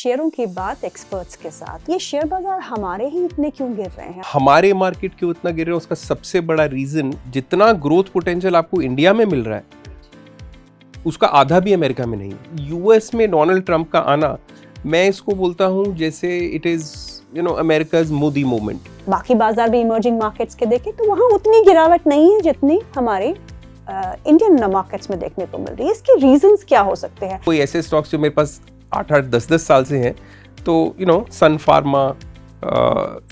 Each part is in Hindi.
शेयरों की बात एक्सपर्ट्स के साथ। ये शेयर बाजार हमारे ही इतने क्यों गिर रहे हैं? हमारे मार्केट क्यों इतना गिर रहा है, उसका सबसे बड़ा रीजन जितना ग्रोथ पोटेंशियल आपको इंडिया में मिल रहा है उसका आधा भी अमेरिका में नहीं है। यूएस में डोनाल्ड ट्रंप का आना, मैं इसको बोलता हूं जैसे it is America's Modi movement. बाकी बाजार भी इमर्जिंग मार्केट्स के देखें तो वहाँ उतनी गिरावट नहीं है जितनी हमारे इंडियन मार्केट्स में देखने को मिल रही है। इसके रीजंस क्या हो सकते हैं? कोई ऐसे स्टॉक्स जो मेरे पास 8-8 10-10 साल से हैं, तो Sun Pharma,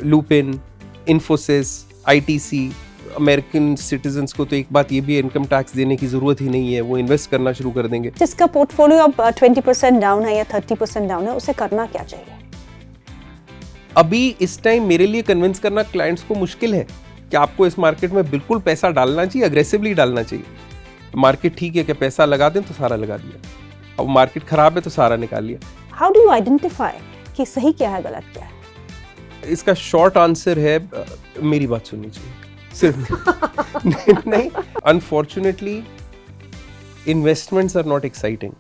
Lupin, Infosys, ITC, American citizens को तो एक बात ये भी इनकम टैक्स देने की जरूरत ही नहीं है, वो इन्वेस्ट करना शुरू कर देंगे। जिसका पोर्टफोलियो अब 20% डाउन है या 30% डाउन है, उसे करना क्या चाहिए? अभी इस टाइम मेरे लिए कन्विंस करना क्लाइंट्स को मुश्किल है कि आपको इस मार्केट में बिल्कुल पैसा डालना चाहिए, अग्रेसिवली डालना चाहिए। मार्केट ठीक है कि पैसा लगा दें तो सारा लगा दिया, अब मार्केट खराब है तो सारा निकाल लिया। हाउ डू यू आइडेंटिफाई कि सही क्या है, गलत क्या है? इसका शॉर्ट आंसर है मेरी बात सुननी चाहिए सिर्फ। नहीं, unfortunately investments are not exciting.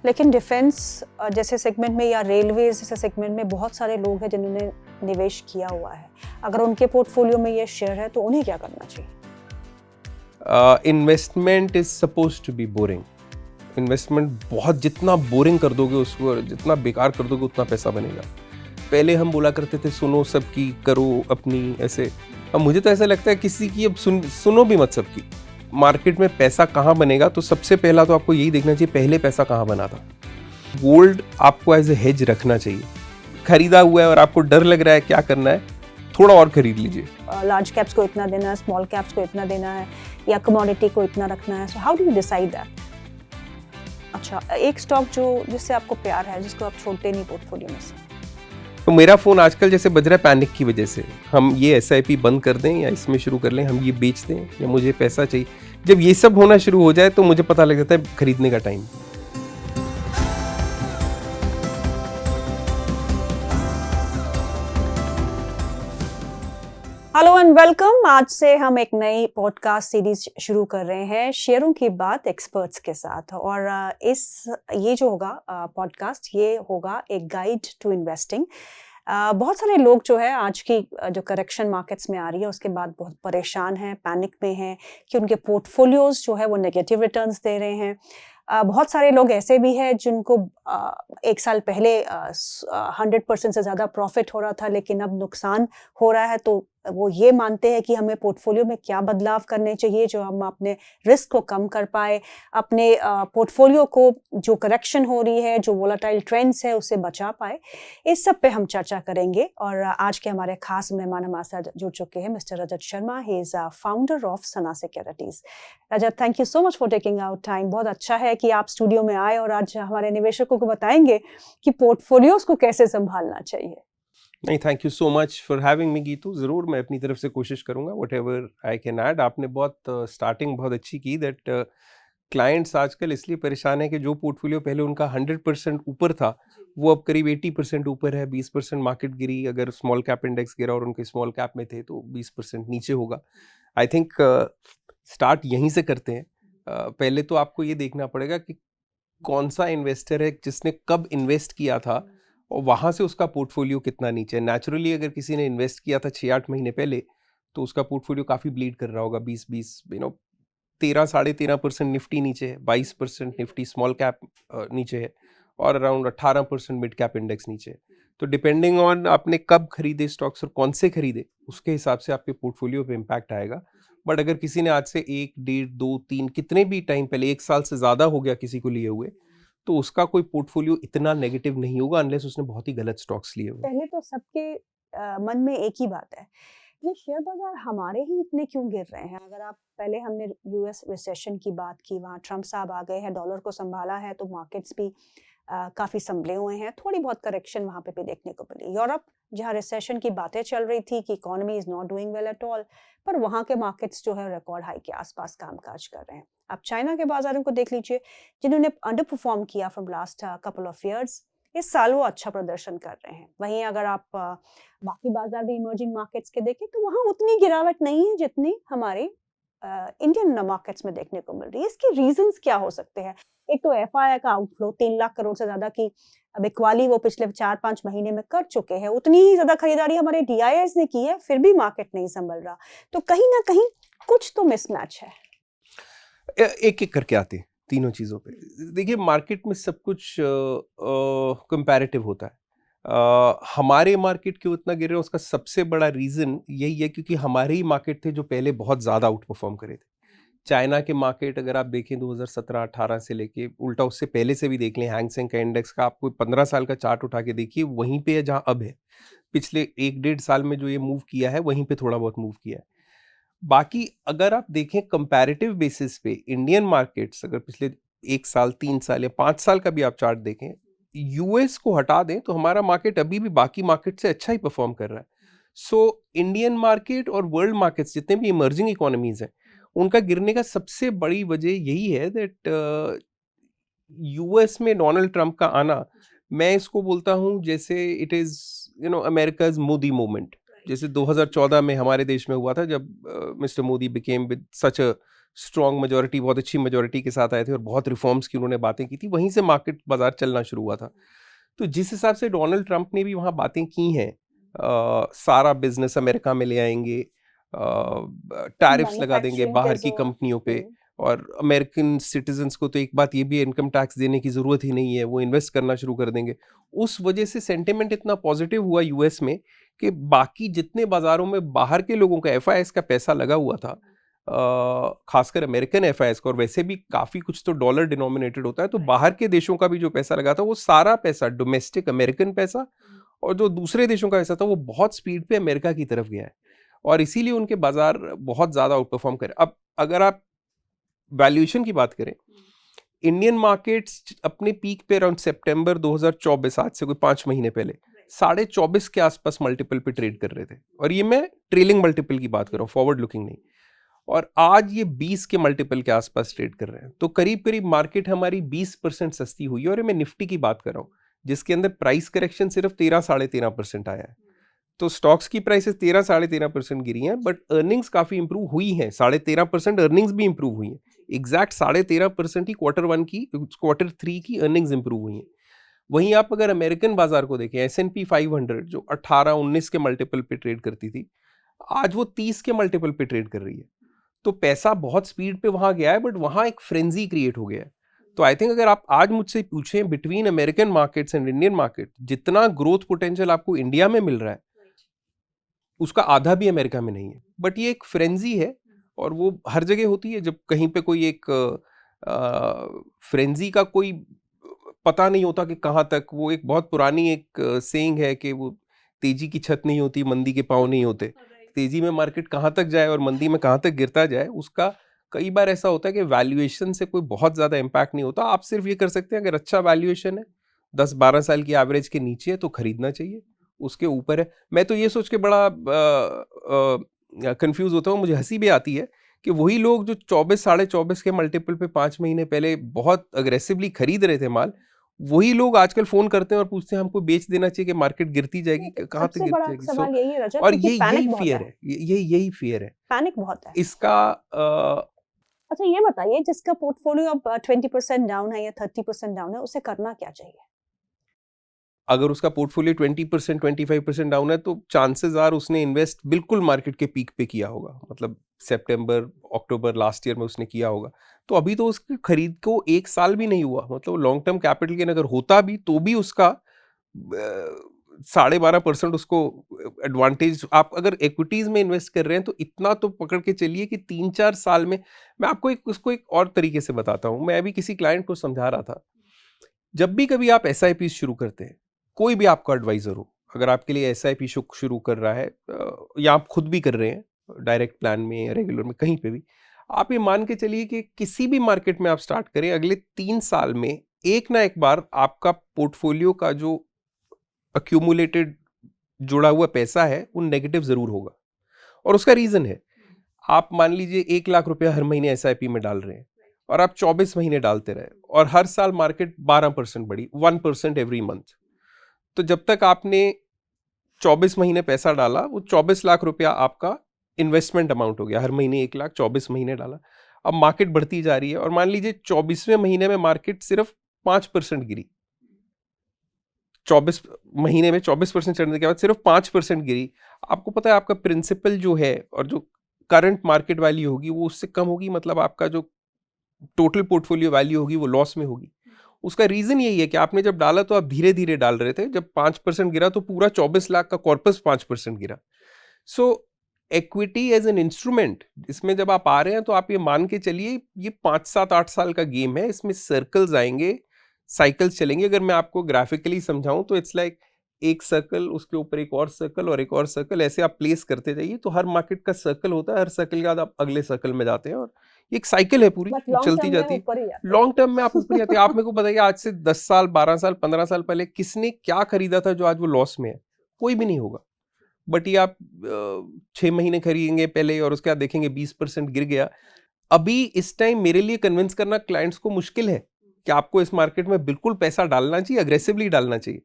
लेकिन डिफेंस जैसे सेगमेंट में या रेलवे जैसे सेगमेंट में बहुत सारे लोग हैं जिन्होंने निवेश किया हुआ है। अगर उनके पोर्टफोलियो में ये शेयर है तो उन्हें क्या करना चाहिए? Investment is suppose to be boring. Investment बहुत जितना बोरिंग कर दोगे, उसको जितना बेकार कर दोगे, उतना पैसा बनेगा। पहले हम बोला करते थे सुनो सबकी, करो अपनी, ऐसे। अब मुझे तो ऐसा लगता है किसी की अब सुनो भी मत सबकी। मार्केट में पैसा कहाँ बनेगा, तो सबसे पहला तो आपको यही देखना चाहिए पहले पैसा कहाँ बना था। गोल्ड आपको एज ए हेज रखना चाहिए। खरीदा हुआ है और आपको डर लग रहा है क्या करना है, थोड़ा और खरीद लीजिए। लार्ज कैप्स को इतना देना है, स्मॉल कैप्स को इतना देना है, या कमोडिटी को इतना रखना है। So how do you decide that? अच्छा, एक स्टॉक जो जिससे आपको प्यार है, जिसको आप छोड़ते नहीं पोर्टफोलियो में से। तो मेरा फोन आजकल जैसे बज रहा है पैनिक की वजह से, हम ये SIP बंद कर दें या इसमें शुरू कर लें, हम ये बेच दें या मुझे पैसा चाहिए। जब ये सब होना शुरू हो जाए तो मुझे पता लग जाता है खरीदने का टाइम। Hello and welcome. आज से हम एक नई पॉडकास्ट सीरीज शुरू कर रहे हैं, शेयरों की बात एक्सपर्ट्स के साथ। और ये जो होगा पॉडकास्ट, ये होगा एक गाइड टू इन्वेस्टिंग। बहुत सारे लोग जो है आज की जो करेक्शन मार्केट्स में आ रही है उसके बाद बहुत परेशान हैं, पैनिक में हैं कि उनके पोर्टफोलियोज जो है वो नेगेटिव रिटर्न्स दे रहे हैं। बहुत सारे लोग ऐसे भी हैं जिनको एक साल पहले 100% से ज़्यादा प्रॉफिट हो रहा था, लेकिन अब नुकसान हो रहा है। तो वो ये मानते हैं कि हमें पोर्टफोलियो में क्या बदलाव करने चाहिए जो हम अपने रिस्क को कम कर पाए, अपने पोर्टफोलियो को जो करेक्शन हो रही है, जो वोलाटाइल ट्रेंड्स है, उससे बचा पाए। इस सब पे हम चर्चा करेंगे। और आज के हमारे खास मेहमान हमारे साथ जुड़ चुके हैं mister Rajat Sharma. He is founder of Sana securities. Rajat, thank you so much for taking out time. बहुत अच्छा है कि आप स्टूडियो में आए और आज हमारे निवेशकों को बताएंगे कि पोर्टफोलियोज को कैसे संभालना चाहिए। नहीं, thank you so much for having me Geetu. ज़रूर मैं अपनी तरफ से कोशिश करूंगा what ever I can add. आपने बहुत स्टार्टिंग बहुत अच्छी की दैट क्लाइंट्स आजकल इसलिए परेशान है कि जो पोर्टफोलियो पहले उनका 100% ऊपर था वो अब करीब 80% ऊपर है। 20% मार्केट गिरी, अगर स्मॉल कैप इंडेक्स गिरा और उनके स्मॉल कैप में थे तो 20% नीचे होगा। आई थिंक स्टार्ट यहीं से करते हैं। पहले तो आपको ये देखना पड़ेगा कि कौन सा इन्वेस्टर है जिसने कब इन्वेस्ट किया था और वहाँ से उसका पोर्टफोलियो कितना नीचे है। नेचुरली अगर किसी ने इन्वेस्ट किया था 6-8 महीने पहले तो उसका पोर्टफोलियो काफ़ी ब्लीड कर रहा होगा। 20 13-13.5% निफ्टी नीचे है, 22% निफ्टी स्मॉल कैप नीचे है और अराउंड 18% मिड कैप इंडेक्स नीचे है। तो डिपेंडिंग ऑन आपने कब खरीदे स्टॉक्स और कौन से खरीदे, उसके हिसाब से आपके पोर्टफोलियो पे इम्पैक्ट आएगा। बट अगर किसी ने आज से 1, 1.5, 2, 3 कितने भी टाइम पहले, 1 साल से ज़्यादा हो गया किसी को लिए हुए, तो उसका कोई पोर्टफोलियो इतना नेगेटिव नहीं होगा अनलेस उसने बहुत ही गलत स्टॉक्स लिए हुए। पहले तो सबके मन में एक ही बात है, ये शेयर बाजार हमारे ही इतने क्यों गिर रहे हैं? अगर आप पहले हमने यूएस रिसेशन की बात की, वहाँ ट्रम्प साहब आ गए हैं, डॉलर को संभाला है, तो मार्केट्स भी काफ़ी संभले हुए हैं। थोड़ी बहुत करेक्शन वहाँ पे भी देखने को मिली। यूरोप, जहाँ रिसेशन की बातें चल रही थी कि economy is not doing well at all, पर वहाँ के मार्केट्स जो है रिकॉर्ड हाई के आसपास कामकाज कर रहे हैं। अब चाइना के बाजारों को देख लीजिए, जिन्होंने अंडर परफॉर्म किया from last couple of years, इस साल वो अच्छा प्रदर्शन कर रहे हैं। वहीं अगर आप बाकी बाजार भी इमर्जिंग मार्केट्स के देखें तो वहाँ उतनी गिरावट नहीं है जितनी हमारे इंडियन मार्केट्स में देखने को मिल रही है। इसके रीजंस क्या हो सकते हैं? एक तो एफआई का आउटफ्लो 3 लाख करोड़ से ज़्यादा की अब इक्वाली वो पिछले 4-5 महीने में कर चुके हैं, उतनी ही ज़्यादा खरीदारी हमारे डीआईआईज़ ने की है, फिर भी मार्केट नहीं संभल रहा। तो कहीं न कहीं कुछ तो मिसमैच है। एक-एक करके आते हैं तीनों चीज़ों पे। देखिए मार्केट में सब कुछ कंपैरेटिव होता है। हमारे मार्केट क्यों इतना गिर रहा है उसका सबसे बड़ा रीज़न यही है क्योंकि हमारे ही मार्केट थे जो पहले बहुत ज़्यादा आउट परफॉर्म करे थे। चाइना के मार्केट अगर आप देखें 2017-18 से लेके उल्टा उससे पहले से भी देख लें, हैंग सेंग का इंडेक्स का आपको 15 साल का चार्ट उठा के देखिए, वहीं पे है जहाँ अब है। पिछले 1 डेढ़ साल में जो ये मूव किया है, वहीं पे थोड़ा बहुत मूव किया है। बाकी अगर आप देखें कंपैरेटिव बेसिस पे इंडियन मार्केट्स अगर पिछले 1 साल, 3 साल या 5 साल का भी आप चार्ट देखें, यूएस को हटा दें तो हमारा मार्केट अभी भी बाकी मार्केट से अच्छा ही परफॉर्म कर रहा है। सो इंडियन मार्केट और वर्ल्ड मार्केट्स जितने भी इमर्जिंग इकोनॉमीज हैं, उनका गिरने का सबसे बड़ी वजह यही है दैट यूएस में डोनाल्ड ट्रंप का आना, मैं इसको बोलता हूँ जैसे it is America's Modi movement. जैसे 2014 में हमारे देश में हुआ था जब mister Modi became with such a strong majority, बहुत अच्छी मेजॉरिटी के साथ आए थे और बहुत रिफॉर्म्स की उन्होंने बातें की थी, वहीं से मार्केट बाजार चलना शुरू हुआ था। तो जिस हिसाब से डोनाल्ड ट्रंप ने भी वहाँ बातें की हैं, सारा बिजनेस अमेरिका में ले आएंगे, टैरिफ्स लगा देंगे मैन्युफैक्चरिंग पे बाहर की ज़ोर। कंपनियों पे, हुँ। और अमेरिकन सिटीजन्स को तो एक बात ये भी है, इनकम टैक्स देने की ज़रूरत ही नहीं है, वो इन्वेस्ट करना शुरू कर देंगे। उस वजह से सेंटिमेंट इतना पॉजिटिव हुआ यूएस में कि बाकी जितने बाज़ारों में बाहर के लोगों का एफआईएस का पैसा लगा हुआ था, खासकर अमेरिकन एफआईएस का, और वैसे भी काफ़ी कुछ तो डॉलर डिनोमिनेटेड होता है, तो बाहर के देशों का भी जो पैसा लगा था वो सारा पैसा डोमेस्टिक अमेरिकन पैसा, और जो दूसरे देशों का पैसा था वो बहुत स्पीड पे अमेरिका की तरफ गया है, और इसीलिए उनके बाजार बहुत ज़्यादा आउट परफॉर्म करे। अब अगर आप वैल्यूएशन की बात करें, इंडियन मार्केट्स अपने पीक पे अराउंड सितंबर 2024, आज से कोई 5 महीने पहले 24.5 के आसपास मल्टीपल पे ट्रेड कर रहे थे, और ये मैं ट्रेलिंग मल्टीपल की बात कर रहा हूँ, फॉरवर्ड लुकिंग नहीं। और आज ये 20 के मल्टीपल के आसपास ट्रेड कर रहे हैं, तो करीब करीब मार्केट हमारी 20% सस्ती हुई है। और ये मैं निफ्टी की बात कर रहा हूँ जिसके अंदर प्राइस करेक्शन सिर्फ 13-13.5% आया है। तो स्टॉक्स की प्राइसेस 13-13.5% गिरी हैं, बट अर्निंग्स काफी इंप्रूव हुई हैं, 13.5% अर्निंग्स भी इंप्रूव हुई हैं। एग्जैक्ट 13.5% ही क्वार्टर 3 की अर्निंग्स इंप्रूव हुई हैं। वहीं आप अगर अमेरिकन बाजार को देखें, S&P 500 जो 18-19 के मल्टीपल पे ट्रेड करती थी, आज वो 30 के मल्टीपल पे ट्रेड कर रही है। तो पैसा बहुत स्पीड पे वहां गया है, बट वहां एक फ्रेंजी क्रिएट हो गया है। तो आई थिंक अगर आप आज मुझसे पूछें between American markets and Indian market, जितना ग्रोथ पोटेंशियल आपको इंडिया में मिल रहा है उसका आधा भी अमेरिका में नहीं है। बट ये एक फ्रेंजी है, और वो हर जगह होती है। जब कहीं पे कोई एक फ्रेंजी का कोई पता नहीं होता कि कहाँ तक, वो एक बहुत पुरानी एक सेइंग है कि वो तेजी की छत नहीं होती, मंदी के पाँव नहीं होते। तेजी में मार्केट कहाँ तक जाए और मंदी में कहाँ तक गिरता जाए, उसका कई बार ऐसा होता है कि वैल्यूएशन से कोई बहुत ज़्यादा इम्पैक्ट नहीं होता। आप सिर्फ ये कर सकते हैं, अगर अच्छा वैल्यूएशन है 10-12 साल की एवरेज के नीचे है तो खरीदना चाहिए, उसके ऊपर है। मैं तो ये सोच के बड़ा कंफ्यूज होता हूँ, मुझे हंसी भी आती है कि वही लोग जो 24-24.5 के मल्टीपल पे 5 महीने पहले बहुत अग्रेसिवली खरीद रहे थे माल, वही लोग आजकल फोन करते हैं और पूछते हैं हमको बेच देना चाहिए कि मार्केट गिरती जाएगी, कहाँ तक सबसे गिरती बड़ा जाएगी। सवाल यही है रजत, और क्योंकि ये पैनिक यही बहुत फियर है। है, यही फियर है पैनिक बहुत है। इसका। अच्छा ये बताइए, जिसका पोर्टफोलियो अब 20% डाउन है या 30% डाउन है, उसे करना क्या चाहिए? अगर उसका पोर्टफोलियो 20% 25% डाउन है तो चांसेस आर उसने इन्वेस्ट बिल्कुल मार्केट के पीक पे किया होगा, मतलब सितंबर अक्टूबर लास्ट ईयर में उसने किया होगा। तो अभी तो उसकी खरीद को 1 साल भी नहीं हुआ, मतलब लॉन्ग टर्म कैपिटल गेन अगर होता भी तो भी उसका 12.5% उसको एडवांटेज। आप अगर इक्विटीज में इन्वेस्ट कर रहे हैं तो इतना तो पकड़ के चलिए कि 3-4 साल में। मैं आपको उसको एक और तरीके से बताता हूँ। मैं अभी किसी क्लाइंट को समझा रहा था, जब भी कभी आप SIP शुरू करते हैं, कोई भी आपका एडवाइजर हो, अगर आपके लिए SIP शुरू कर रहा है, या आप खुद भी कर रहे हैं डायरेक्ट प्लान में या रेगुलर में, कहीं पे भी, आप ये मान के चलिए कि किसी भी मार्केट में आप स्टार्ट करें, अगले 3 साल में एक ना एक बार आपका पोर्टफोलियो का जो अक्यूमुलेटेड जुड़ा हुआ पैसा है वो नेगेटिव जरूर होगा। और उसका रीजन है, आप मान लीजिए 1 लाख रुपया हर महीने SIP में डाल रहे हैं और आप 24 महीने डालते रहे और हर साल मार्केट 12% बढ़ी, 1% एवरी मंथ, तो जब तक आपने 24 महीने पैसा डाला वो 24 लाख रुपया आपका इन्वेस्टमेंट अमाउंट हो गया। हर महीने 1 लाख, 24 महीने डाला। अब मार्केट बढ़ती जा रही है और मान लीजिए 24वें महीने में मार्केट सिर्फ 5% गिरी, 24 महीने में 24% चढ़ने के बाद सिर्फ 5% गिरी, आपको पता है आपका प्रिंसिपल जो है और जो करंट मार्केट वैल्यू होगी वो उससे कम होगी, मतलब आपका जो टोटल पोर्टफोलियो वैल्यू होगी वो लॉस में होगी। उसका रीजन यही है कि आपने जब डाला तो आप धीरे धीरे डाल रहे थे, जब 5% गिरा तो पूरा 24 लाख का कॉर्पस 5% गिरा। सो इक्विटी एज एन इंस्ट्रूमेंट, इसमें जब आप आ रहे हैं तो आप ये मान के चलिए ये 5 7 8 साल का गेम है, इसमें सर्कल्स आएंगे, साइकिल्स चलेंगे। अगर मैं आपको ग्राफिकली समझाऊं तो इट्स लाइक एक सर्कल, उसके ऊपर एक और सर्कल और एक और सर्कल, ऐसे आप प्लेस करते जाइए तो हर मार्केट का सर्कल होता है, हर सर्कल के बाद आप अगले सर्कल में जाते हैं और ये एक साइकिल है पूरी, बट लॉन्ग चलती टर्म में जाती है। ऊपर ही जाते हैं। लॉन्ग टर्म में आप ऊपर ही आते हैं। आप मेरे को बताइए आज से 10 साल 12 साल 15 साल पहले किसने क्या खरीदा था जो आज वो लॉस में है? कोई भी नहीं होगा। बट ये आप 6 महीने खरीदेंगे पहले और उसके बाद देखेंगे 20% गिर गया। अभी इस टाइम मेरे लिए कन्विंस करना क्लाइंट्स को मुश्किल है कि आपको इस मार्केट में बिल्कुल पैसा डालना चाहिए, अग्रेसिवली डालना चाहिए।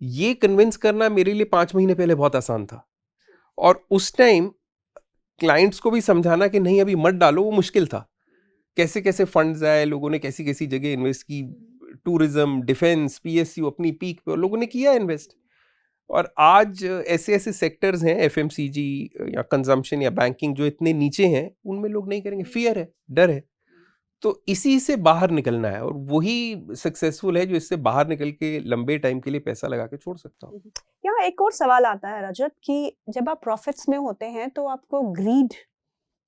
ये कन्विंस करना मेरे लिए 5 महीने पहले बहुत आसान था, और उस टाइम क्लाइंट्स को भी समझाना कि नहीं अभी मत डालो वो मुश्किल था। कैसे कैसे फंड्स आए, लोगों ने कैसी कैसी जगह इन्वेस्ट की, टूरिज्म, डिफेंस, पीएसयू अपनी पीक पे, और लोगों ने किया इन्वेस्ट। और आज ऐसे ऐसे सेक्टर्स हैं एफएमसीजी या कंजम्पशन या बैंकिंग जो इतने नीचे हैं, उनमें लोग नहीं करेंगे, फियर है, डर है। तो इसी से बाहर निकलना है, और वही सक्सेसफुल है जो इससे बाहर निकल के लंबे टाइम के लिए पैसा लगा के छोड़ सकता हूँ। यहाँ एक और सवाल आता है रजत कि जब आप प्रॉफिट्स में होते हैं तो आपको ग्रीड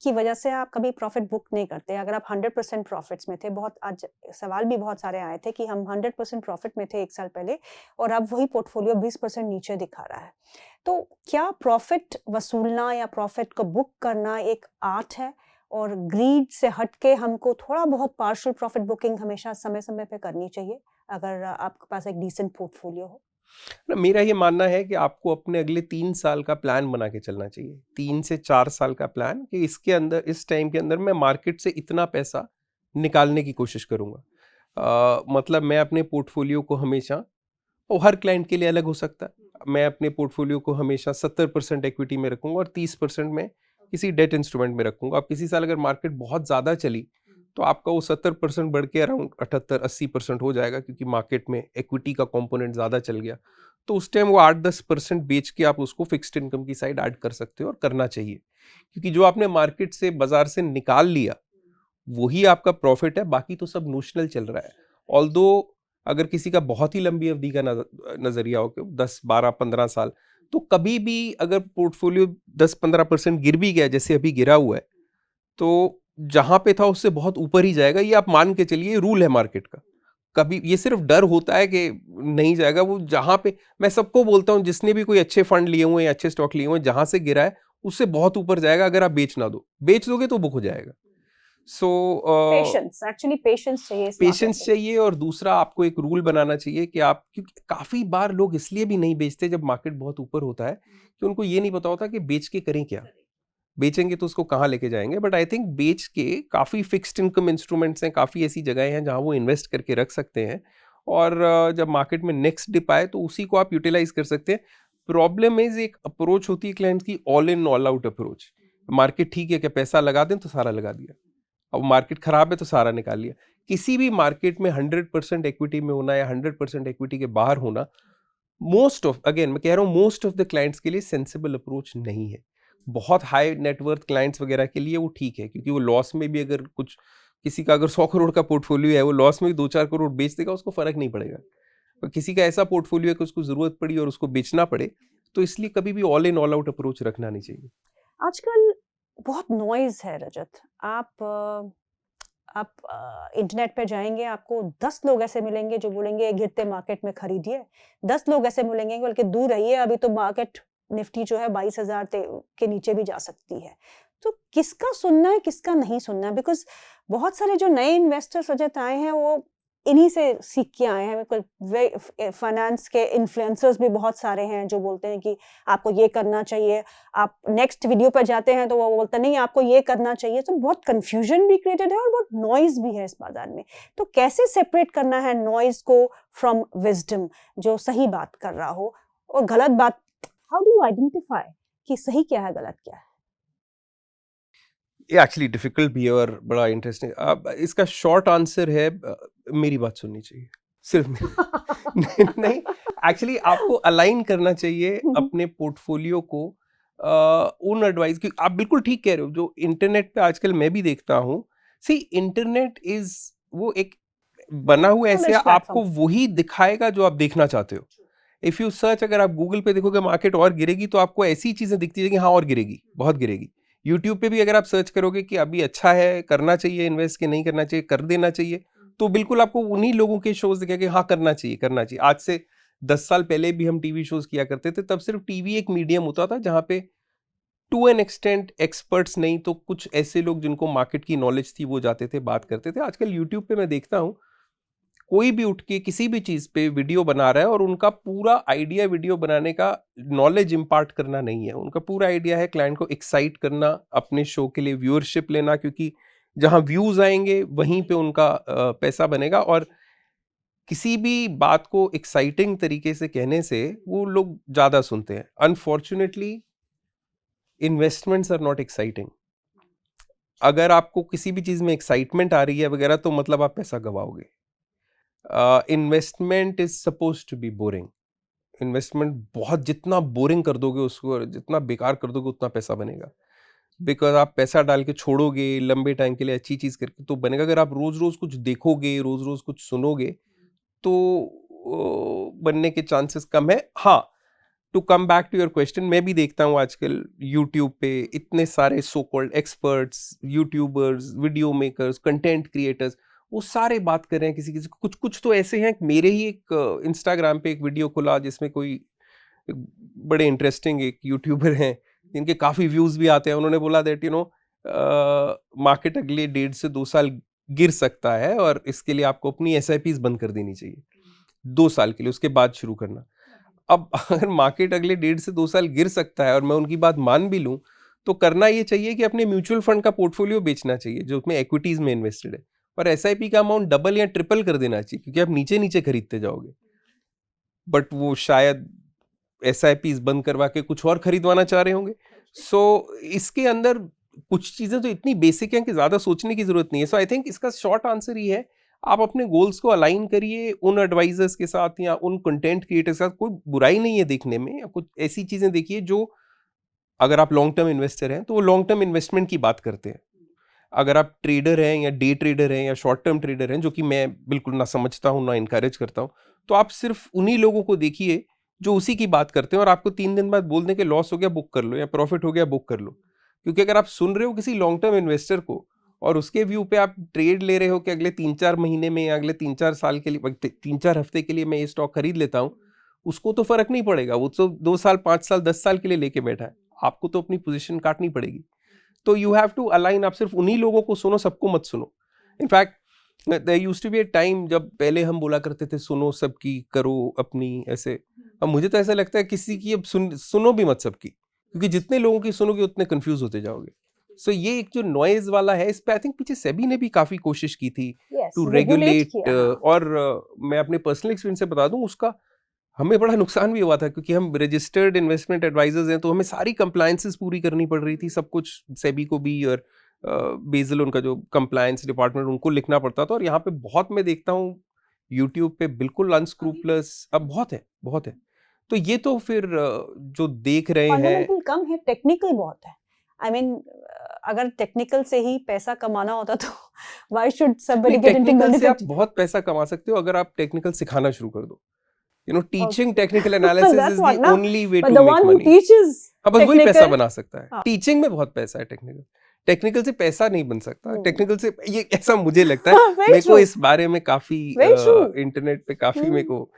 की वजह से आप कभी प्रॉफिट बुक नहीं करते। अगर आप 100% प्रॉफिट्स में थे, बहुत आज सवाल भी बहुत सारे आए थे कि हम 100% प्रॉफिट में थे 1 साल पहले और अब वही पोर्टफोलियो 20% नीचे दिखा रहा है। तो क्या प्रॉफिट वसूलना या प्रॉफिट को बुक करना एक आर्ट है, और ग्रीड से हटके हमको थोड़ा बहुत पार्शियल प्रॉफिट बुकिंग हमेशा समय-समय पे करनी चाहिए अगर आपके पास एक डिसेंट पोर्टफोलियो हो? ना, मेरा ये मानना है कि आपको अपने अगले 3 साल का प्लान बना के चलना चाहिए, 3 से 4 साल का प्लान, कि इसके अंदर, इस टाइम के अंदर मैं मार्केट से इतना पैसा निकालने की कोशिश करूंगा। मतलब मैं अपने पोर्टफोलियो को हमेशा, और हर क्लाइंट के लिए अलग हो सकता है, मैं अपने पोर्टफोलियो को हमेशा 70% इक्विटी में रखूंगा और 30% में किसी डेट इंस्ट्रूमेंट में रखूंगा। अब किसी साल अगर मार्केट बहुत ज़्यादा चली तो आपका वो 70% बढ़ के अराउंड 78-80% हो जाएगा, क्योंकि मार्केट में इक्विटी का कंपोनेंट ज़्यादा चल गया। तो उस टाइम वो 8-10% बेच के आप उसको फिक्स्ड इनकम की साइड ऐड कर सकते हो, और करना चाहिए, क्योंकि जो आपने मार्केट से, बाजार से निकाल लिया वही आपका प्रॉफिट है, बाकी तो सब नोशनल चल रहा है। ऑल्दो अगर किसी का बहुत ही लंबी अवधि का नजरिया हो, 10 12 15 साल, तो कभी भी अगर पोर्टफोलियो 10-15% गिर भी गया, जैसे अभी गिरा हुआ है, तो जहां पे था उससे बहुत ऊपर ही जाएगा। ये आप मान के चलिए, रूल है मार्केट का। कभी ये सिर्फ डर होता है कि नहीं जाएगा, वो जहां पे, मैं सबको बोलता हूं जिसने भी कोई अच्छे फंड लिए हुए हैं, अच्छे स्टॉक लिए हुए हैं, जहां से गिरा है उससे बहुत ऊपर जाएगा। अगर आप बेच ना दो, बेच दोगे तो बुक हो जाएगा। सो पेशेंस, एक्चुअली पेशेंस चाहिए इस मार्केट पेशेंस में। चाहिए, और दूसरा आपको एक रूल बनाना चाहिए कि आप, क्योंकि काफी बार लोग इसलिए भी नहीं बेचते जब मार्केट बहुत ऊपर होता है कि उनको ये नहीं पता होता कि बेच के करें क्या, बेचेंगे तो उसको कहाँ लेके जाएंगे। बट आई थिंक बेच के काफी फिक्स्ड इनकम इंस्ट्रूमेंट्स हैं, काफी ऐसी जगहें हैं जहां वो इन्वेस्ट करके रख सकते हैं, और जब मार्केट में नेक्स्ट डिप आए तो उसी को आप यूटिलाइज कर सकते हैं। प्रॉब्लम इज, एक अप्रोच होती है क्लाइंट की, all in all out approach. Market ठीक है, क्या पैसा लगा दें तो सारा लगा दिया, अब मार्केट खराब है तो सारा निकाल लिया। किसी भी मार्केट में 100% इक्विटी में होना या 100% इक्विटी के बाहर होना, मोस्ट ऑफ, अगेन मैं कह रहा हूँ, मोस्ट ऑफ द क्लाइंट्स के लिए सेंसिबल अप्रोच नहीं है। बहुत हाई नेटवर्थ क्लाइंट्स वगैरह के लिए वो ठीक है, क्योंकि वो लॉस में भी, अगर कुछ, किसी का अगर 100 करोड़ का पोर्टफोलियो है, वो लॉस में भी 2-4 करोड़ बेच देगा, उसको फर्क नहीं पड़ेगा। और किसी का ऐसा पोर्टफोलियो है कि उसको जरूरत पड़ी और उसको बेचना पड़े, तो इसलिए कभी भी all in all out approach रखना नहीं चाहिए। आजकल बहुत नॉइज़ है रजत। आप इंटरनेट पे जाएँगे, आपको 10 लोग ऐसे मिलेंगे जो बोलेंगे गिरते मार्केट में खरीदिए। 10 लोग ऐसे मिलेंगे बल्कि दूर रहिए, अभी तो मार्केट निफ्टी जो है 22,000 ते के नीचे भी जा सकती है। तो किसका सुनना है, किसका नहीं सुनना है? बिकॉज़ बहुत सारे जो नए इन्वेस्टर्स रजत आए हैं, वो इन्हीं से सीख के आए हैं। बिकॉज़ फाइनेंस के इन्फ्लुएंसर्स भी बहुत सारे हैं जो बोलते हैं कि आपको ये करना चाहिए। आप नेक्स्ट वीडियो पर जाते हैं तो वो बोलता है नहीं आपको ये करना चाहिए। तो बहुत कंफ्यूजन भी क्रिएटेड है और बहुत नॉइज़ भी है इस बाजार में। तो कैसे सेपरेट करना है नॉइज़ को फ्रॉम विज़डम, जो सही बात कर रहा हो और गलत बात? हाउ डू यू आइडेंटिफाई कि सही क्या है, गलत क्या है? ये एक्चुअली डिफिकल्ट भी है और बड़ा इंटरेस्टिंग। अब इसका शॉर्ट आंसर है, मेरी बात सुननी चाहिए सिर्फ। नहीं, एक्चुअली आपको अलाइन करना चाहिए अपने पोर्टफोलियो को उन एडवाइस की। आप बिल्कुल ठीक कह रहे हो, जो इंटरनेट पे आजकल मैं भी देखता हूँ। सी इंटरनेट इज वो एक बना हुआ ऐसे Knowledge आपको platform. वही दिखाएगा जो आप देखना चाहते हो। इफ यू सर्च, अगर आप गूगल पे देखोगे मार्केट और गिरेगी, तो आपको ऐसी चीजें दिखती रहेंगी, हाँ और गिरेगी, बहुत गिरेगी। यूट्यूब पे भी अगर आप सर्च करोगे कि अभी अच्छा है, करना चाहिए इन्वेस्ट, के नहीं करना चाहिए, कर देना चाहिए, तो बिल्कुल आपको उन्हीं लोगों के शोज दिखेंगे, हाँ करना चाहिए करना चाहिए। आज से 10 साल पहले भी हम टीवी शोज किया करते थे, तब सिर्फ टीवी एक मीडियम होता था जहाँ पे टू एन एक्सटेंट एक्सपर्ट्स नहीं तो कुछ ऐसे लोग जिनको मार्केट की नॉलेज थी वो जाते थे, बात करते थे। आजकल यूट्यूब पे मैं देखता हूँ कोई भी उठ के किसी भी चीज पे वीडियो बना रहा है, और उनका पूरा आइडिया वीडियो बनाने का नॉलेज इंपार्ट करना नहीं है। उनका पूरा आइडिया है क्लाइंट को एक्साइट करना, अपने शो के लिए व्यूअरशिप लेना, क्योंकि जहां व्यूज आएंगे वहीं पे उनका पैसा बनेगा। और किसी भी बात को एक्साइटिंग तरीके से कहने से वो लोग ज्यादा सुनते हैं। Unfortunately investments are not exciting. अगर आपको किसी भी चीज में एक्साइटमेंट आ रही है वगैरह, तो मतलब आप पैसा गवाओगे। Investment is suppose to be boring. Investment बहुत, जितना बोरिंग कर दोगे उसको, जितना बेकार कर दोगे, उतना पैसा बनेगा। बिकॉज आप पैसा डाल के छोड़ोगे लंबे टाइम के लिए अच्छी चीज करके, तो बनेगा। अगर आप रोज रोज कुछ देखोगे, रोज रोज कुछ सुनोगे, तो बनने के चांसेस कम है। हाँ, to come back to your question, मैं भी देखता हूँ आजकल यूट्यूब पे इतने सारे so called experts, YouTubers, video makers, content creators, वो सारे बात कर रहे हैं किसी किसी को। कुछ कुछ तो ऐसे हैं, मेरे ही एक इंस्टाग्राम पे एक वीडियो खुला जिसमें कोई एक बड़े इंटरेस्टिंग एक यूट्यूबर हैं जिनके काफ़ी व्यूज़ भी आते हैं। उन्होंने बोला दैट मार्केट अगले 1.5 से 2 साल गिर सकता है, और इसके लिए आपको अपनी SIPs बंद कर देनी चाहिए 2 साल के लिए, उसके बाद शुरू करना। अब अगर मार्केट अगले 1.5 से 2 साल गिर सकता है और मैं उनकी बात मान भी लूं, तो करना ये चाहिए कि अपने म्यूचुअल फंड का पोर्टफोलियो बेचना चाहिए जो उसमें एक्विटीज में इन्वेस्टेड है, और SIP का अमाउंट डबल या ट्रिपल कर देना चाहिए, क्योंकि आप नीचे नीचे खरीदते जाओगे। बट वो शायद SIPs बंद करवा के कुछ और खरीदवाना चाह रहे होंगे। सो इसके अंदर कुछ चीजें तो इतनी बेसिक हैं कि ज्यादा सोचने की जरूरत नहीं है। सो आई थिंक इसका शॉर्ट आंसर ये है, आप अपने गोल्स को अलाइन करिए उन एडवाइजर्स के साथ या उन कंटेंट क्रिएटर्स के साथ। कोई बुराई नहीं है देखने में, या कुछ ऐसी चीजें देखिए जो, अगर आप लॉन्ग टर्म इन्वेस्टर हैं तो वो लॉन्ग टर्म इन्वेस्टमेंट की बात करते हैं। अगर आप ट्रेडर हैं या डे ट्रेडर हैं या शॉर्ट टर्म ट्रेडर हैं, जो कि मैं बिल्कुल ना समझता हूं ना इनकरेज करता हूं, तो आप सिर्फ उन्हीं लोगों को देखिए जो उसी की बात करते हैं, और आपको 3 दिन बाद बोल दें कि लॉस हो गया बुक कर लो या प्रॉफिट हो गया बुक कर लो। क्योंकि अगर आप सुन रहे हो किसी लॉन्ग टर्म इन्वेस्टर को और उसके व्यू पे आप ट्रेड ले रहे हो कि अगले 3-4 महीने में या अगले 3-4 साल के लिए, 3-4 हफ्ते के लिए मैं ये स्टॉक खरीद लेता हूँ, उसको तो फर्क नहीं पड़ेगा। वो तो 2 साल 5 साल 10 साल के लिए लेके बैठा है, आपको तो अपनी पोजीशन काटनी पड़ेगी। तो यू हैव टू अलाइन, आप सिर्फ उन्हीं लोगों को सुनो, सबको मत सुनो। In fact there used to be a time जब पहले हम बोला करते थे सुनो सबकी, करो अपनी, ऐसे। अब मुझे तो ऐसा लगता है किसी की अब सुनो भी मत सबकी, क्योंकि जितने लोगों की सुनोगे उतने कंफ्यूज होते जाओगे। सो ये एक जो नॉइज वाला है, इस पे आई थिंक पीछे सेबी ने भी काफी कोशिश की थी टू रेगुलेट। और मैं अपने पर्सनल एक्सपीरियंस से बता दूं, उसका हमें बड़ा नुकसान भी हुआ था, क्योंकि हम रजिस्टर्ड इन्वेस्टमेंट एडवाइजर्स हैं, तो हमें सारी कंप्लायंसेस पूरी करनी पड़ रही थी, सब कुछ सेबी को भी, और बेजल उनका जो कंप्लायंस डिपार्टमेंट, उनको लिखना पड़ता था। और यहाँ पे बहुत मैं देखता हूँ यूट्यूब पे बिल्कुल अनस्क्रूपलस अब बहुत है, बहुत है। तो ये तो फिर जो देख रहे हैं, फंडामेंटल कम है, टेक्निकल बहुत है। आई मीन अगर टेक्निकल से ही पैसा कमाना होता तो why should somebody get into technical से आप बहुत पैसा कमा सकते हो अगर आप टेक्निकल सिखाना शुरू कर दो। Teaching technical analysis is the only way to make money. अब बस वही पैसा बना सकता है। टीचिंग में बहुत पैसा है, टेक्निकल से पैसा नहीं बन सकता। टेक्निकल से ये ऐसा मुझे लगता है। मेरे को इस बारे में काफी इंटरनेट पे काफी मेरे को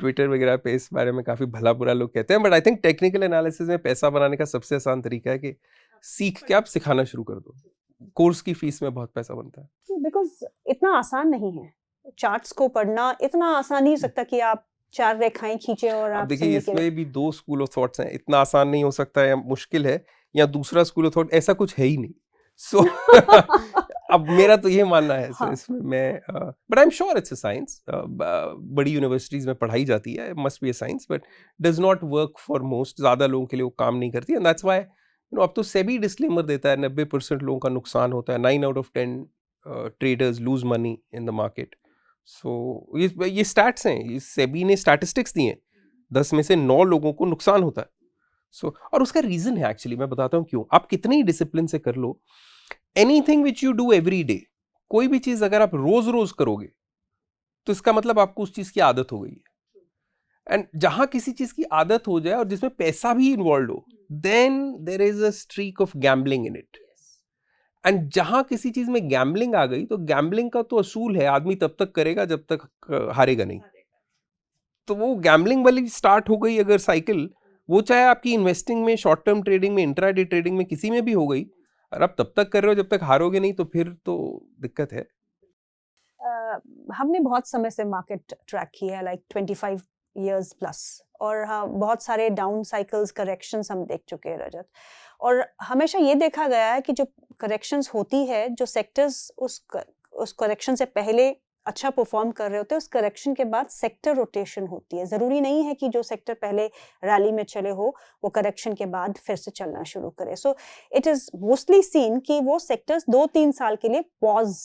ट्विटर वगैरह पे इस बारे में काफी भला बुरा लोग कहते हैं, but I think technical analysis में पैसा बनाने का सबसे आसान तरीका है कि सीख के आप सिखाना शुरू कर दो। कोर्स की फीस में बहुत पैसा बनता है। बिकॉज इतना आसान नहीं है चार्ट्स को पढ़ना, इतना आसान नहीं हो सकता कि आप 4 रेखाएं खींचे और आप देखिए इसमें भी 2 स्कूल ऑफ थॉट्स हैं। इतना आसान नहीं हो सकता है या मुश्किल है, या दूसरा स्कूल ऑफ थॉट ऐसा कुछ है ही नहीं। सो अब मेरा तो ये मानना है इसमें मैं, but I am sure it's a science. बड़ी यूनिवर्सिटीज में पढ़ाई जाती है, must be a science, but does not work for most. ज्यादा लोगों के लिए वो काम नहीं करती, एंड दैट्स व्हाई अब तो सेबी डिस्क्लेमर देता है 90% लोगों का नुकसान होता है, 9 out of 10 traders lose money in the market. So ये स्टैट्स हैं, ये सेबी ने स्टैटिस्टिक्स दी हैं। 10 में से 9 लोगों को नुकसान होता है। और उसका रीजन है, एक्चुअली मैं बताता हूं क्यों। आप कितने ही डिसिप्लिन से कर लो, anything which you do every day, कोई भी चीज अगर आप रोज रोज करोगे तो इसका मतलब आपको उस चीज की आदत हो गई है। एंड जहां किसी चीज की आदत हो जाए और जिसमें पैसा भी इन्वॉल्व हो, then there is a streak of gambling in it. And जहां किसी चीज में गैम्बलिंग आ गई, तो गैम्बलिंग का तो असूल है आदमी तब तक करेगा जब तक हारेगा नहीं। तो वो गैम्बलिंग वाली स्टार्ट हो गई अगर साइकिल, वो चाहे आपकी इन्वेस्टिंग में, शॉर्ट टर्म ट्रेडिंग में, इंट्राडे ट्रेडिंग में, किसी में भी हो गई, और आप तब तक कर रहे हो जब तक हारोगे नहीं, तो फिर तो दिक्कत है। हमने बहुत समय से मार्केट ट्रैक किया है, लाइक 25 इयर्स प्लस, और हाँ, बहुत सारे डाउन साइकिल्स, करेक्शंस हम देख चुके हैं रजत। और हमेशा ये देखा गया है कि जो करेक्शंस होती है, जो सेक्टर्स उस करेक्शन से पहले अच्छा परफॉर्म कर रहे होते हैं, उस करेक्शन के बाद सेक्टर रोटेशन होती है। ज़रूरी नहीं है कि जो सेक्टर पहले रैली में चले हो वो करेक्शन के बाद फिर से चलना शुरू करे। So it is mostly scene कि वो सेक्टर्स 2-3 साल के लिए पॉज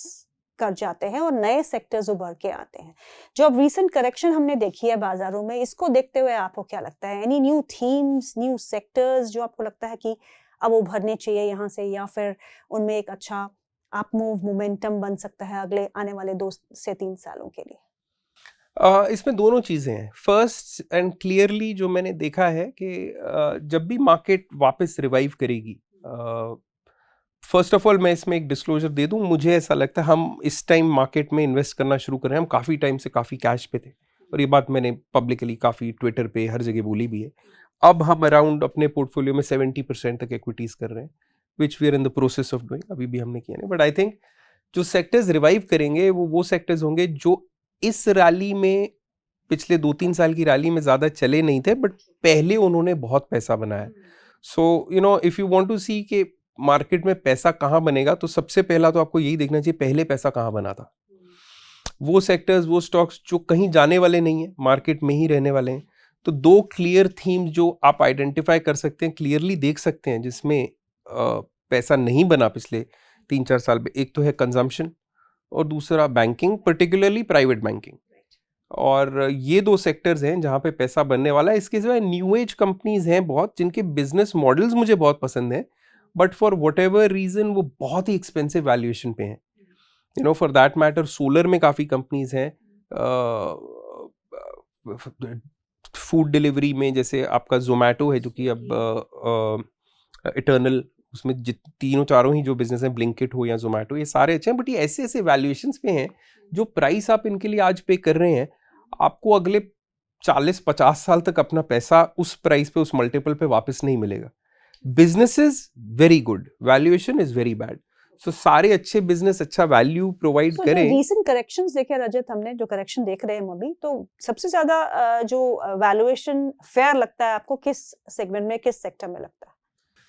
कर जाते हैं और नए सेक्टर्स उभर के आते हैं। जो अब रीसेंट करेक्शन हमने देखी है बाजारों में, इसको देखते हुए आपको क्या लगता है? Any new themes, new sectors जो आपको लगता है कि अब उभरने चाहिए यहाँ से, या फिर उनमें एक अच्छा अप मूव मोमेंटम बन सकता है अगले आने वाले 2 से 3 सालों के लिए? इसमें दोनों चीजें हैं। फर्स्ट एंड क्लियरली जो मैंने देखा है कि जब भी मार्केट वापस रिवाइव करेगी, फर्स्ट ऑफ ऑल मैं इसमें एक डिस्क्लोजर दे दूं, मुझे ऐसा लगता है हम इस टाइम मार्केट में इन्वेस्ट करना शुरू कर रहे हैं। हम काफ़ी टाइम से काफ़ी कैश पे थे, और ये बात मैंने पब्लिकली काफ़ी ट्विटर पे हर जगह बोली भी है। अब हम अराउंड अपने पोर्टफोलियो में 70% तक इक्विटीज़ कर रहे हैं, which we are in the process of doing. अभी भी हमने किया नहीं, बट आई थिंक जो सेक्टर्स रिवाइव करेंगे वो सेक्टर्स होंगे जो इस रैली में, पिछले 2-3 साल की रैली में ज़्यादा चले नहीं थे, बट पहले उन्होंने बहुत पैसा बनाया। So you know, if you want to see कि मार्केट में पैसा कहाँ बनेगा, तो सबसे पहला तो आपको यही देखना चाहिए पहले पैसा कहाँ बना था। वो सेक्टर्स, वो स्टॉक्स जो कहीं जाने वाले नहीं है, मार्केट में ही रहने वाले हैं। तो 2 क्लियर थीम्स जो आप आइडेंटिफाई कर सकते हैं, क्लियरली देख सकते हैं, जिसमें पैसा नहीं बना पिछले 3-4 साल में। एक तो है कंजम्पशन, और दूसरा बैंकिंग, पर्टिकुलरली प्राइवेट बैंकिंग। और ये 2 सेक्टर्स हैं जहाँ पे पैसा बनने वाला है। इसके सिवाय न्यू एज कंपनीज हैं बहुत, जिनके बिजनेस मॉडल्स मुझे बहुत पसंद हैं, but for whatever reason वो बहुत ही एक्सपेंसिव वैल्यूएशन पे हैं। You know, for that matter solar में काफ़ी कंपनीज हैं, फूड डिलीवरी में जैसे आपका जोमेटो है, जो कि अब इटर्नल, उसमें तीनों चारों ही जो बिजनेस हैं, ब्लिंकिट हो या जोमेटो, ये सारे अच्छे हैं। बट ये ऐसे ऐसे वैल्यूएशंस पे हैं, जो प्राइस आप इनके लिए आज पे कर रहे हैं, आपको अगले 40-50 साल तक अपना पैसा उस प्राइस पे, उस मल्टीपल पे वापस नहीं मिलेगा। Business is very good, valuation is very bad. So सारे अच्छे बिजनेस अच्छा वैल्यू प्रोवाइड करें। रीसेंट करेक्शंस देखे रजत, हमने जो करेक्शन देख रहे हैं हम अभी, तो सबसे ज्यादा जो वैल्यूएशन फेयर लगता है आपको, किस सेगमेंट में, किस सेक्टर में लगता है?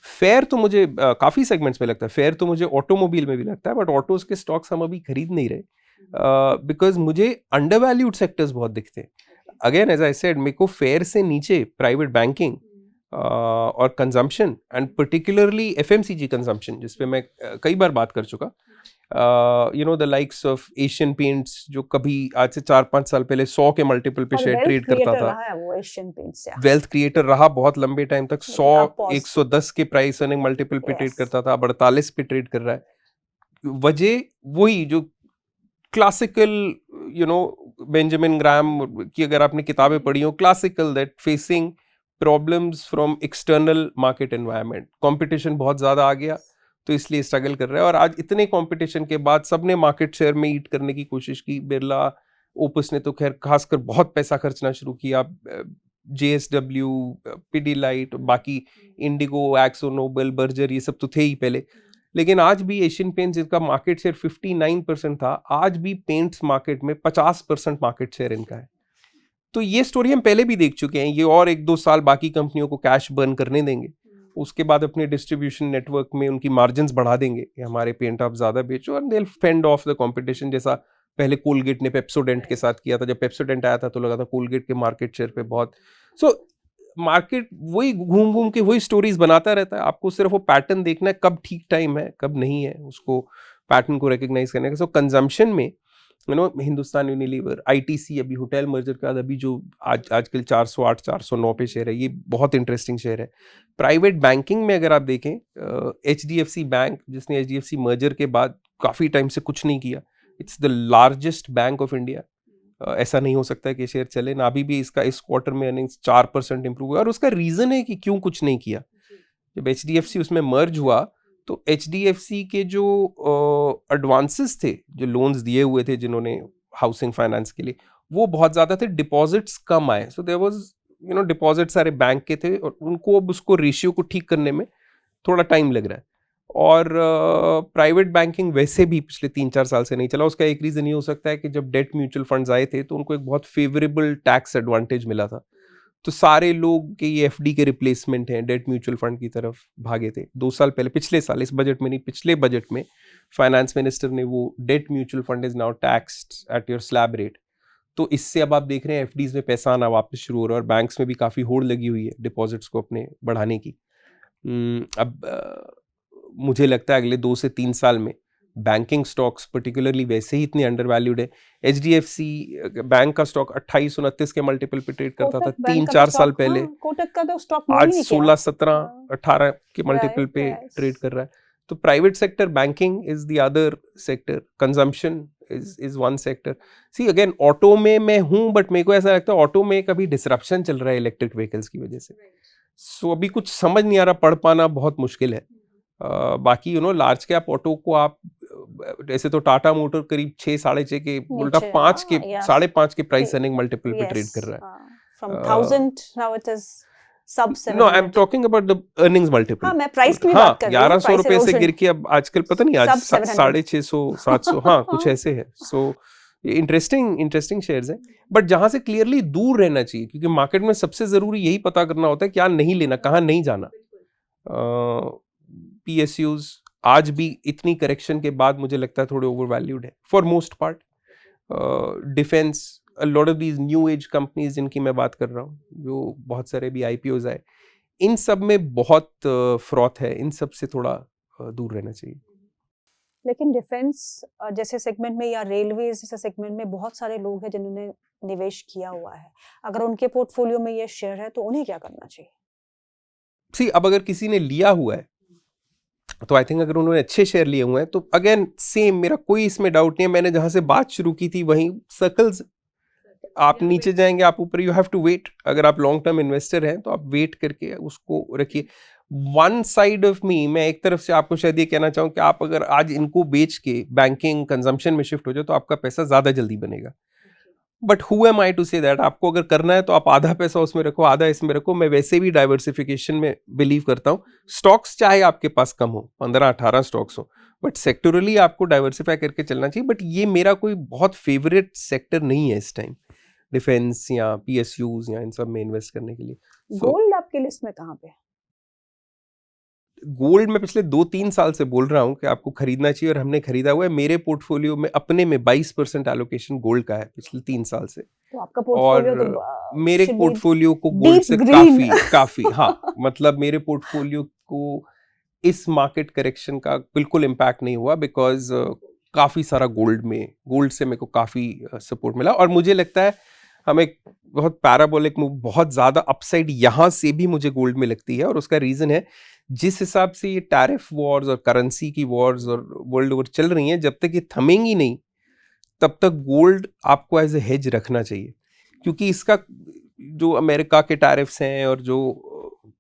फेयर तो मुझे काफी सेगमेंट्स में लगता है। फेयर तो मुझे ऑटोमोबाइल में भी लगता है, बट ऑटोज के स्टॉक्स हम अभी खरीद नहीं रहे, बिकॉज मुझे अंडरवैल्यूड सेक्टर्स बहुत दिखते हैं। अगेन एज आई सेड, मेरे को फेयर से नीचे प्राइवेट बैंकिंग और consumption, and particularly FMCG consumption, जिसपे मैं कई बार बात कर चुका। You know, the likes of Asian paints, जो कभी आज से 4-5 साल पहले 100 के मल्टीपल पे शेयर ट्रेड करता था। वो एशियन पेंट्स वेल्थ क्रिएटर रहा बहुत लंबे टाइम तक, 100-110 के प्राइस अर्निंग मल्टीपल पे ट्रेड करता था, अब 48 पे ट्रेड कर रहा है। वजह वही जो classical, you know, Benjamin Graham की अगर आपने किताबें पढ़ी हो, classical, that facing problems from external market environment, competition बहुत ज़्यादा आ गया, तो इसलिए स्ट्रगल कर रहा है। और आज इतने कंपटीशन के बाद सबने मार्केट शेयर में ईट करने की कोशिश की। बिरला, ओपस ने तो खैर खासकर बहुत पैसा खर्चना शुरू किया, JSW, पिडिलाइट, बाकी इंडिगो, एक्सो नोबेल, बर्जर, ये सब तो थे ही पहले। लेकिन आज भी एशियन पेंट्स, जिसका मार्केट शेयर 59% था, आज भी पेंट्स मार्केट में 50% मार्केट शेयर इनका है। तो ये स्टोरी हम पहले भी देख चुके हैं। ये और 1-2 साल बाकी कंपनियों को कैश बर्न करने देंगे, उसके बाद अपने डिस्ट्रीब्यूशन नेटवर्क में उनकी मार्जिन्स बढ़ा देंगे कि हमारे पेंट आप ज़्यादा बेचो, and they will fend of the competition. जैसा पहले कोलगेट ने पेप्सोडेंट के साथ किया था। जब पेप्सोडेंट आया था तो लगा था कोलगेट के मार्केट शेयर पे बहुत। सो मार्केट वही घूम घूम के वही स्टोरीज बनाता रहता है। आपको सिर्फ वो पैटर्न देखना है, कब ठीक टाइम है, कब नहीं है, उसको पैटर्न को रिकॉग्नाइज करने का। सो कंजम्पशन में हिंदुस्तान यूनिलीवर, आईटीसी, अभी होटल मर्जर के बाद अभी जो आजकल 408 409 पे शेयर है, ये बहुत इंटरेस्टिंग शेयर है। प्राइवेट बैंकिंग में अगर आप देखें, HDFC बैंक, जिसने HDFC मर्जर के बाद काफ़ी टाइम से कुछ नहीं किया, it's the largest bank of India. ऐसा नहीं हो सकता है कि शेयर चले ना। अभी भी इसका इस क्वार्टर में अर्निंग्स 4% इंप्रूव हुआ, और उसका रीज़न है कि क्यों कुछ नहीं किया। जब HDFC उसमें मर्ज हुआ तो HDFC के जो एडवांसेस थे, जो लोन्स दिए हुए थे जिन्होंने हाउसिंग फाइनेंस के लिए, वो बहुत ज़्यादा थे, डिपॉजिट्स कम आए। सो देयर वाज डिपॉजिट सारे बैंक के थे, और उनको अब उसको रेशियो को ठीक करने में थोड़ा टाइम लग रहा है। और प्राइवेट बैंकिंग वैसे भी पिछले 3-4 साल से नहीं चला। उसका एक रीज़न ये हो सकता है कि जब डेट म्यूचुअल फंड्स आए थे तो उनको एक बहुत फेवरेबल टैक्स एडवांटेज मिला था, तो सारे लोग के ये FD के रिप्लेसमेंट हैं, डेट म्यूचुअल फंड की तरफ भागे थे। 2 साल पहले, पिछले साल, इस बजट में नहीं, पिछले बजट में फाइनेंस मिनिस्टर ने वो debt mutual fund is now taxed at your slab rate. तो इससे अब आप देख रहे हैं FDs में पैसा आना वापस शुरू हो रहा है, और बैंक्स में भी काफ़ी होड़ लगी हुई है डिपॉजिट्स को अपने बढ़ाने की। अब मुझे लगता है अगले 2 से 3 साल में बैंकिंग स्टॉक्स पर्टिकुलरली वैसे ही इतनी अंडरवैल्यूड है। HDFC बैंक का स्टॉक 28-29 के मल्टीपल पे ट्रेड करता था 3-4 साल पहले, कोटक का तो स्टॉक आज 16-17-18 के मल्टीपल पे ट्रेड कर रहा है। तो private sector, banking is the other sector, consumption is one sector. See again, auto में मैं हूं, बट मेरे को ऐसा लगता है ऑटो में कभी डिसरप्शन चल रहा है इलेक्ट्रिक व्हीकल्स की वजह से। सो अभी कुछ समझ नहीं आ रहा, पढ़ पाना बहुत मुश्किल है। बाकी लार्ज कैप ऑटो को आप ऐसे तो टाटा मोटर करीब 6-6.5 के उल्टा 5 के 5.5 के प्राइस अर्निंग मल्टीपल पे ट्रेड कर रहा है। From 1000 now it is sub 700. No, I'm talking about the earnings multiple. हाँ, मैं प्राइस की भी बात कर रही हूँ। 1100 रुपए से गिर के अब आजकल पता नहीं, आज 650-700 हाँ कुछ ऐसे है। सो इंटरेस्टिंग शेयर्स हैं, बट जहां से क्लियरली दूर रहना चाहिए, क्योंकि मार्केट में सबसे जरूरी यही पता करना होता है क्या नहीं लेना, कहाँ नहीं जाना। PSUs आज भी इतनी करेक्शन के बाद मुझे लगता है थोड़े ओवरवैल्यूड है for most part. Defence, a lot of these new age companies जिनकी मैं बात कर रहा हूँ, जो बहुत सारे भी IPOs आए, इन सब में बहुत फ्रॉथ है, इन सब से थोड़ा दूर रहना चाहिए। लेकिन डिफेंस जैसे सेगमेंट में या रेलवे जैसे सेगमेंट में बहुत सारे लोग हैं जिन्होंने निवेश किया हुआ है, अगर उनके पोर्टफोलियो में ये शेयर है तो उन्हें क्या करना चाहिए? सी अब अगर किसी ने लिया हुआ है तो आई थिंक अगर उन्होंने अच्छे शेयर लिए हुए हैं तो अगेन सेम, मेरा कोई इसमें डाउट नहीं है। मैंने जहां से बात शुरू की थी वहीं सर्कल्स, आप नीचे जाएंगे, आप ऊपर, यू हैव टू वेट। अगर आप लॉन्ग टर्म इन्वेस्टर हैं तो आप वेट करके उसको रखिए। वन साइड ऑफ मी, मैं एक तरफ से आपको शायद ये कहना चाहूँ कि आप अगर आज इनको बेच के बैंकिंग कंजम्पशन में शिफ्ट हो जाए तो आपका पैसा ज्यादा जल्दी बनेगा। But who am I to say that? आपको अगर करना है तो आप आधा पैसा उसमें रखो, आधा इसमें रखो। मैं वैसे भी डाइवर्सिफिकेशन में बिलीव करता हूँ। स्टॉक्स चाहे आपके पास कम हो, 15-18 स्टॉक्स हो, बट सेक्टोरली आपको डाइवर्सिफाई करके चलना चाहिए। बट ये मेरा कोई बहुत फेवरेट सेक्टर नहीं है इस टाइम, डिफेंस या PSUs या इन सब में इन्वेस्ट करने के लिए। गोल्ड आपके लिस्ट में कहाँ पे है? गोल्ड में पिछले 2-3 साल से बोल रहा हूँ कि आपको खरीदना चाहिए, और हमने खरीदा हुआ है। मेरे पोर्टफोलियो में अपने में 22% एलोकेशन गोल्ड का है पिछले 3 साल से। तो आपका पोर्टफोलियो और तो मेरे पोर्टफोलियो को गोल्ड से काफी हाँ, मतलब मेरे पोर्टफोलियो को इस मार्केट करेक्शन का बिल्कुल इम्पैक्ट नहीं हुआ, बिकॉज काफी सारा गोल्ड से मेरे को काफी सपोर्ट मिला। और मुझे लगता है हम एक बहुत पैराबोलिक मूव, बहुत ज्यादा अपसाइड यहां से भी मुझे गोल्ड में लगती है। और उसका रीजन है, जिस हिसाब से ये टैरिफ वॉर्स और करेंसी की वॉर्स और वर्ल्ड ओवर चल रही हैं, जब तक ये थमेंगी नहीं तब तक गोल्ड आपको एज ए हेज रखना चाहिए। क्योंकि इसका जो अमेरिका के टैरिफ्स हैं और जो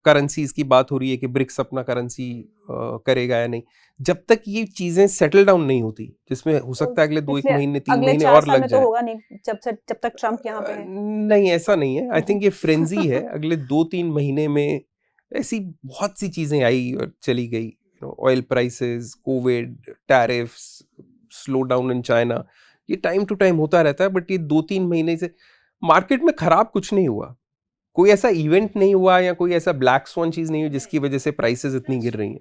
करेंसीज की बात हो रही है कि ब्रिक्स अपना करेंसी करेगा या नहीं, जब तक ये चीजें सेटल डाउन नहीं होती, जिसमें हो सकता है अगले 2-1 महीने 3 महीने और लग जाए। तो होगा नहीं जब तक ट्रम्प यहाँ पे है। नहीं, ऐसा नहीं है। आई थिंक ये फ्रेंजी है। अगले 2-3 महीने में ऐसी बहुत सी चीजें आई और चली गई, oil prices, Covid, tariffs, slow down in China, ये टाइम टू टाइम होता रहता है। बट ये 2-3 महीने से मार्केट में खराब कुछ नहीं हुआ, कोई ऐसा इवेंट नहीं हुआ या कोई ऐसा ब्लैक स्वॉन चीज नहीं हुई जिसकी वजह से प्राइसेस इतनी गिर रही हैं।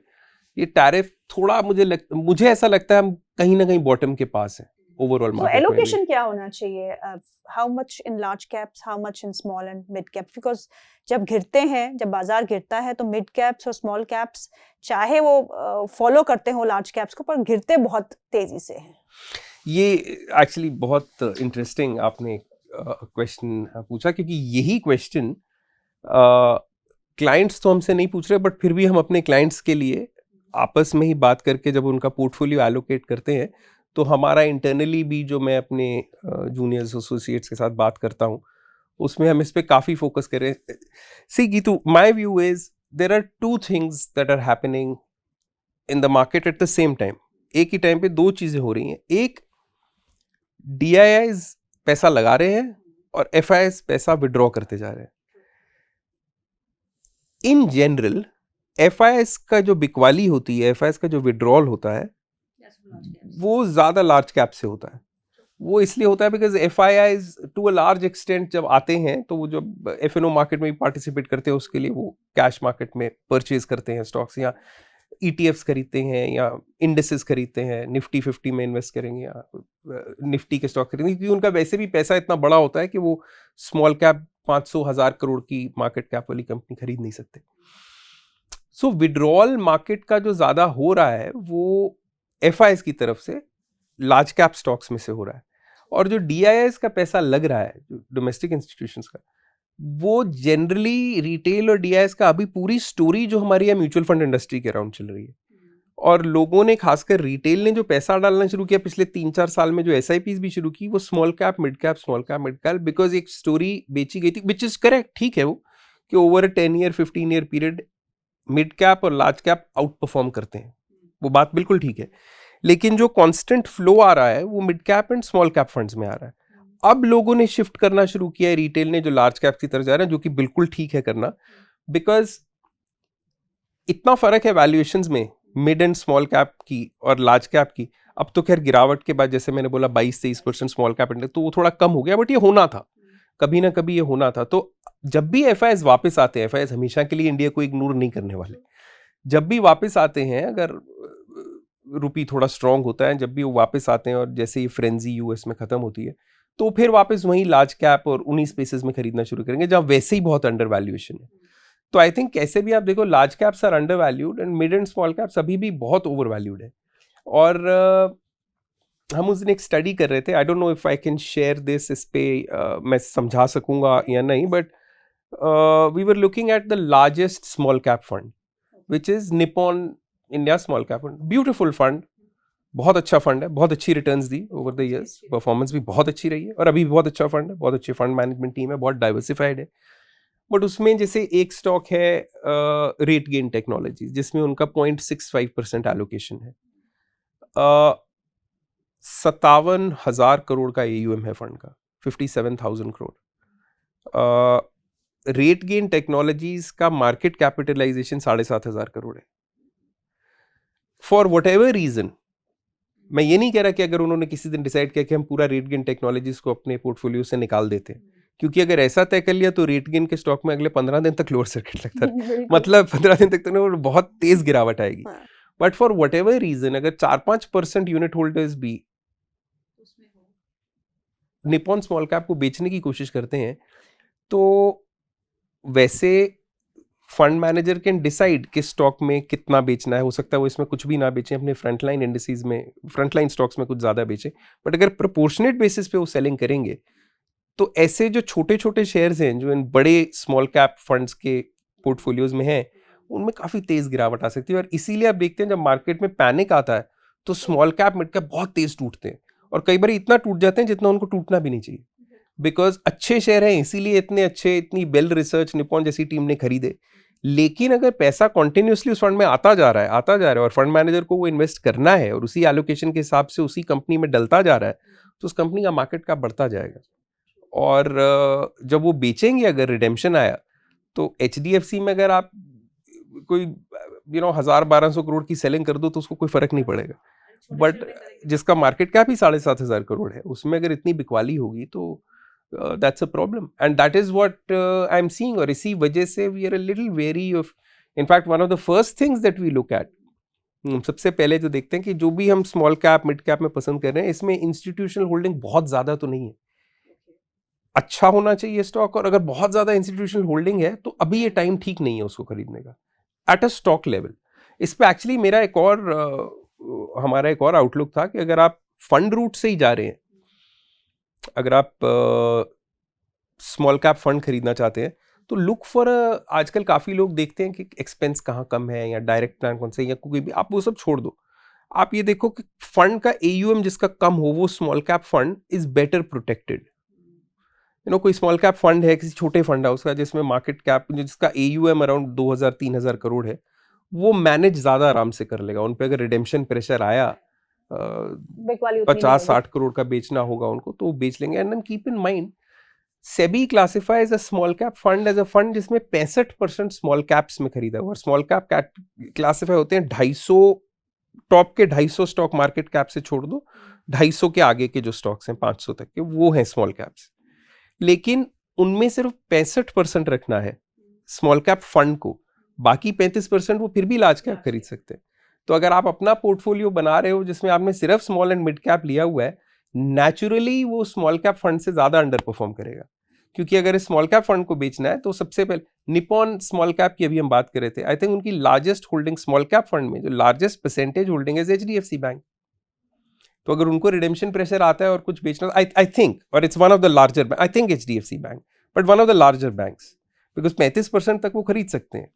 ये टैरिफ थोड़ा मुझे ऐसा लगता है हम कहीं ना कहीं बॉटम के पास है ओवरऑल मार्केट में। एलोकेशन क्या होना चाहिए? How much in large caps, how much in small and mid caps? Because जब गिरते हैं, जब बाजार गिरता है तो मिड कैप्स और स्मॉल कैप्स चाहे वो फॉलो करते हो लार्ज कैप्स को, पर गिरते बहुत तेजी से हैं। ये एक्चुअली बहुत इंटरेस्टिंग आपने क्वेश्चन पूछा, क्योंकि यही क्वेश्चन क्लाइंट्स तो हमसे नहीं पूछ रहे, बट फिर भी हम अपने क्लाइंट्स के लिए आपस में ही बात करके जब उनका पोर्टफोलियो एलोकेट करते हैं, तो हमारा इंटरनली भी जो मैं अपने जूनियर्स एसोसिएट्स के साथ बात करता हूँ, उसमें हम इस पे काफ़ी फोकस कर रहे हैं. See Geetu, my view is there are two things that are happening in the market at the same time. एक ही टाइम पे दो चीज़ें हो रही हैं. एक, DIIs पैसा लगा रहे हैं और FIs पैसा विड्रॉ करते जा रहे हैं. इन जनरल FIs का जो बिकवाली होती है, FIs का जो विड्रॉल होता है, वो ज़्यादा लार्ज कैप से होता है. वो इसलिए होता है because FIs to a large extent जब आते हैं, तो वो जब F&O मार्केट में भी पार्टिसिपेट करते हैं, उसके लिए वो कैश मार्केट में परचेज करते हैं स्टॉक्स, या ETFs खरीदते हैं, या इंडेसेस खरीदते हैं, निफ्टी 50 में इन्वेस्ट करेंगे, या निफ्टी के स्टॉक खरीदेंगे, क्योंकि उनका वैसे भी पैसा इतना बड़ा होता है कि वो स्मॉल कैप 500,000 करोड़ की मार्केट कैप वाली कंपनी खरीद नहीं सकते. सो विड्रॉल मार्केट का जो ज़्यादा हो रहा है वो FIs की तरफ से लार्ज कैप स्टॉक्स में से हो रहा है. और जो DIIs का पैसा लग रहा है, जो डोमेस्टिक इंस्टीट्यूशंस का, वो जनरली रिटेल और DIIs का अभी पूरी स्टोरी जो हमारी है म्यूचुअल फंड इंडस्ट्री के अराउंड चल रही है. और लोगों ने, खासकर रिटेल ने जो पैसा डालना शुरू किया पिछले 3-4 साल में, जो SIPs भी शुरू की, वो small cap mid cap, small cap mid cap, because एक स्टोरी बेची गई थी, विच इज करेक्ट, ठीक है वो, कि over 10 year 15 year period mid cap और लार्ज कैप आउट परफॉर्म करते हैं. वो बात बिल्कुल ठीक है. लेकिन जो कांस्टेंट फ्लो आ रहा है वो mid cap and small cap funds में आ रहा है. अब लोगों ने शिफ्ट करना शुरू किया है, रिटेल ने, जो लार्ज कैप की तरफ जा रहे हैं, जो कि बिल्कुल ठीक है करना, बिकॉज इतना फर्क है वैल्यूएशंस में मिड एंड स्मॉल कैप की और लार्ज कैप की. अब तो खैर गिरावट के बाद, जैसे मैंने बोला, 22-23% स्मॉल कैप इंडेक्स, तो वो थोड़ा कम हो गया, बट ये होना था, कभी ना कभी ये होना था. तो जब भी FIs वापस आते हैं, FIs हमेशा के लिए इंडिया को इग्नोर नहीं करने वाले, जब भी वापस आते हैं, अगर रुपी थोड़ा स्ट्रांग होता है, जब भी वो वापस आते हैं, और जैसे ये फ्रेंजी US में खत्म होती है, तो फिर वापस वहीं लार्ज कैप और उन्हीं स्पेसेस में खरीदना शुरू करेंगे जहाँ वैसे ही बहुत अंडर वैल्यूएशन है. तो आई थिंक कैसे भी आप देखो, large caps are undervalued and mid and small caps अभी भी बहुत ओवर वैल्यूड है. और हम उस दिन एक स्टडी कर रहे थे, I don't know if I can share this, इस पे मैं समझा सकूंगा या नहीं, but we were looking at the largest small cap fund, which is Nippon India small cap fund. Beautiful fund, बहुत अच्छा फंड है, बहुत अच्छी रिटर्न्स दी ओवर द ईयर्स, परफॉर्मेंस भी बहुत अच्छी रही है, और अभी भी बहुत अच्छा फंड है, बहुत अच्छी फंड मैनेजमेंट टीम है, बहुत डाइवर्सिफाइड है. बट उसमें जैसे एक स्टॉक है रेट गेन टेक्नोलॉजीज, जिसमें उनका 0.65% एलोकेशन है. 57,000 करोड़ का AUM है फंड का, 57,000 करोड़. रेट गेन टेक्नोलॉजीज का मार्केट कैपिटलाइजेशन 7,500 करोड़ है. फॉर वट एवर रीजन, मैं ये नहीं कह रहा कि अगर उन्होंने किसी दिन डिसाइड किया कि हम पूरा रेट गेन टेक्नोलॉजीज को अपने पोर्टफोलियो से निकाल देते हैं, क्योंकि अगर ऐसा तय कर लिया तो रेट गेन के स्टॉक में अगले 15 दिन तक लोअर सर्किट लगता है. मतलब 15 दिन तक तो बहुत तेज गिरावट आएगी. But for whatever reason, अगर 4-5% यूनिट होल्डर्स भी निपॉन स्मॉल कैप को बेचने की कोशिश करते हैं, तो वैसे फंड मैनेजर कैन डिसाइड किस स्टॉक में कितना बेचना है. हो सकता है वो इसमें कुछ भी ना बेचें, अपने फ्रंटलाइन इंडिसेस में, फ्रंटलाइन स्टॉक्स में कुछ ज़्यादा बेचें, बट अगर प्रोपोर्शनेट बेसिस पे वो सेलिंग करेंगे, तो ऐसे जो छोटे छोटे शेयर्स हैं जो इन बड़े स्मॉल कैप फंड्स के पोर्टफोलियोज में हैं, उनमें काफ़ी तेज़ गिरावट आ सकती है. और इसीलिए आप देखते हैं जब मार्केट में पैनिक आता है, तो स्मॉल कैप मिड कैप बहुत तेज़ टूटते हैं, और कई बार इतना टूट जाते हैं जितना उनको टूटना भी नहीं चाहिए, बिकॉज अच्छे शेयर हैं, इसीलिए इतने अच्छे, इतनी वेल रिसर्च निपॉन जैसी टीम ने खरीदे. लेकिन अगर पैसा कॉन्टिन्यूसली उस फंड में आता जा रहा है, और फंड मैनेजर को वो इन्वेस्ट करना है, और उसी एलोकेशन के हिसाब से उसी कंपनी में डलता जा रहा है, तो उस कंपनी का मार्केट कैप बढ़ता जाएगा. और जब वो बेचेंगे, अगर रिडेम्पशन आया, तो HDFC में अगर आप कोई 1,000-1,200 करोड़ की सेलिंग कर दो, तो उसको कोई फर्क नहीं पड़ेगा. बट जिसका मार्केट कैप ही 7,500 करोड़ है, उसमें अगर इतनी बिकवाली होगी, तो that's a problem, and that is what I'm seeing. और इसी वजह से we are a little wary of, in fact one of the first things that we look at, सबसे पहले जो देखते हैं कि जो भी हम स्मॉल कैप मिड कैप में पसंद कर रहे हैं, इसमें इंस्टीट्यूशनल होल्डिंग बहुत ज़्यादा तो नहीं है. अच्छा होना चाहिए स्टॉक, और अगर बहुत ज़्यादा इंस्टीट्यूशनल होल्डिंग है, तो अभी ये टाइम ठीक नहीं है उसको खरीदने का एट अ स्टॉक लेवल. इस पर एक्चुअली मेरा हमारा एक और आउटलुक था कि अगर आप फंड रूट से ही जा रहे हैं। अगर आप स्मॉल कैप फंड खरीदना चाहते हैं तो लुक फॉर, आजकल काफ़ी लोग देखते हैं कि एक्सपेंस कहाँ कम है या डायरेक्ट प्लान कौन से, या कोई भी, आप वो सब छोड़ दो। आप ये देखो कि फंड का AUM जिसका कम हो वो small cap fund is better protected. कोई स्मॉल कैप फंड है, किसी छोटे फंड हाउस का, जिसमें मार्केट कैप जिसका AUM अराउंड 2000-3000 करोड़ है, वो मैनेज ज्यादा आराम से कर लेगा। उन पे अगर रिडेम्पशन प्रेशर आया, 50-60 करोड़ का बेचना होगा उनको, तो वो बेच लेंगे। And then keep in mind, SEBI classifies a small cap fund as a fund जिसमें 65% स्मॉल कैप्स में खरीदा हुआ। स्मॉल कैप क्लासिफाई होते हैं 250, टॉप के 250 स्टॉक मार्केट कैप से छोड़ दो, 250 के आगे के जो स्टॉक्स हैं 500 तक के, वो हैं स्मॉल कैप्स। लेकिन उनमें सिर्फ 65% रखना है स्मॉल कैप फंड को, बाकी 35% वो फिर भी लार्ज कैप खरीद सकते हैं। तो अगर आप अपना पोर्टफोलियो बना रहे हो जिसमें आपने सिर्फ स्मॉल एंड मिड कैप लिया हुआ है, नेचुरली वो स्मॉल कैप फंड से ज्यादा अंडर परफॉर्म करेगा। क्योंकि अगर स्मॉल कैप फंड को बेचना है तो सबसे पहले निपॉन स्मॉल कैप की अभी हम बात कर रहे थे, आई थिंक उनकी largest holding small cap fund में जो लार्जेस्ट परसेंटेज होल्डिंग है HDFC बैंक। तो अगर उनको रिडेम्पशन प्रेशर आता है और कुछ बेचना, आई थिंक, और it's one of the larger bank, I think HDFC bank, but one of the larger banks, because 35% तक वो खरीद सकते हैं।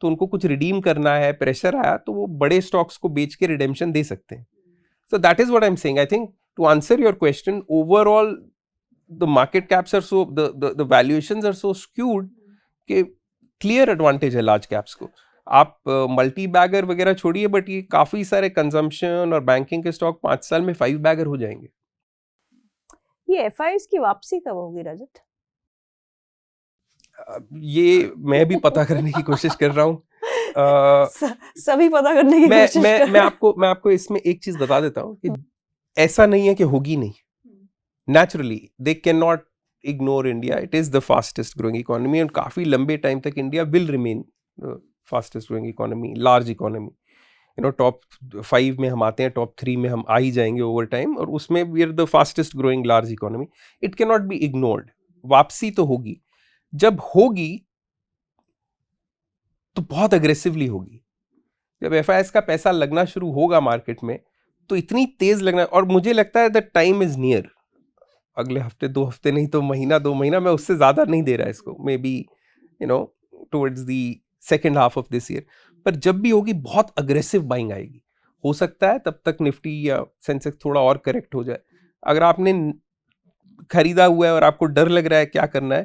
तो उनको कुछ रिडीम करना है, प्रेशर आया, तो वो बड़े स्टॉक्स को बेच के रिडेम्पशन दे सकते हैं। So that is what I am saying. I think to answer your question, overall the market caps are so, the valuations are so skewed कि clear advantage है large caps को। आप मल्टी बैगर वगैरह छोड़िए, बट ये काफी सारे कंजम्पशन और बैंकिंग के स्टॉक 5 साल में 5 बैगर हो जाएंगे। ये FIs की वापसी कब होगी रजत? ये मैं भी पता करने की कोशिश कर रहा हूँ। सभी पता करने की कोशिश कर रहे हैं। मैं आपको इसमें एक चीज बता देता हूँ कि ऐसा नहीं है कि होगी नहीं। Naturally, they cannot ignore India. It is the fastest growing economy and काफी लंबे टाइम तक India will remain the fastest growing economy, large economy. Top 5 में हम आते हैं, टॉप 3 में हम आ ही जाएंगे ओवर टाइम, और उसमें we are the fastest growing large economy. It cannot be ignored. वापसी तो होगी। जब होगी तो बहुत अग्रेसिवली होगी। जब FIs का पैसा लगना शुरू होगा मार्केट में, तो इतनी तेज लगना, और मुझे लगता है द टाइम इज नियर। अगले हफ्ते, 2 हफ्ते नहीं तो महीना, 2 महीना, मैं उससे ज्यादा नहीं दे रहा इसको, may be towards the second half of this year. पर जब भी होगी बहुत अग्रेसिव बाइंग आएगी। हो सकता है तब तक निफ्टी या सेंसेक्स थोड़ा और करेक्ट हो जाए। अगर आपने खरीदा हुआ है और आपको डर लग रहा है क्या करना है,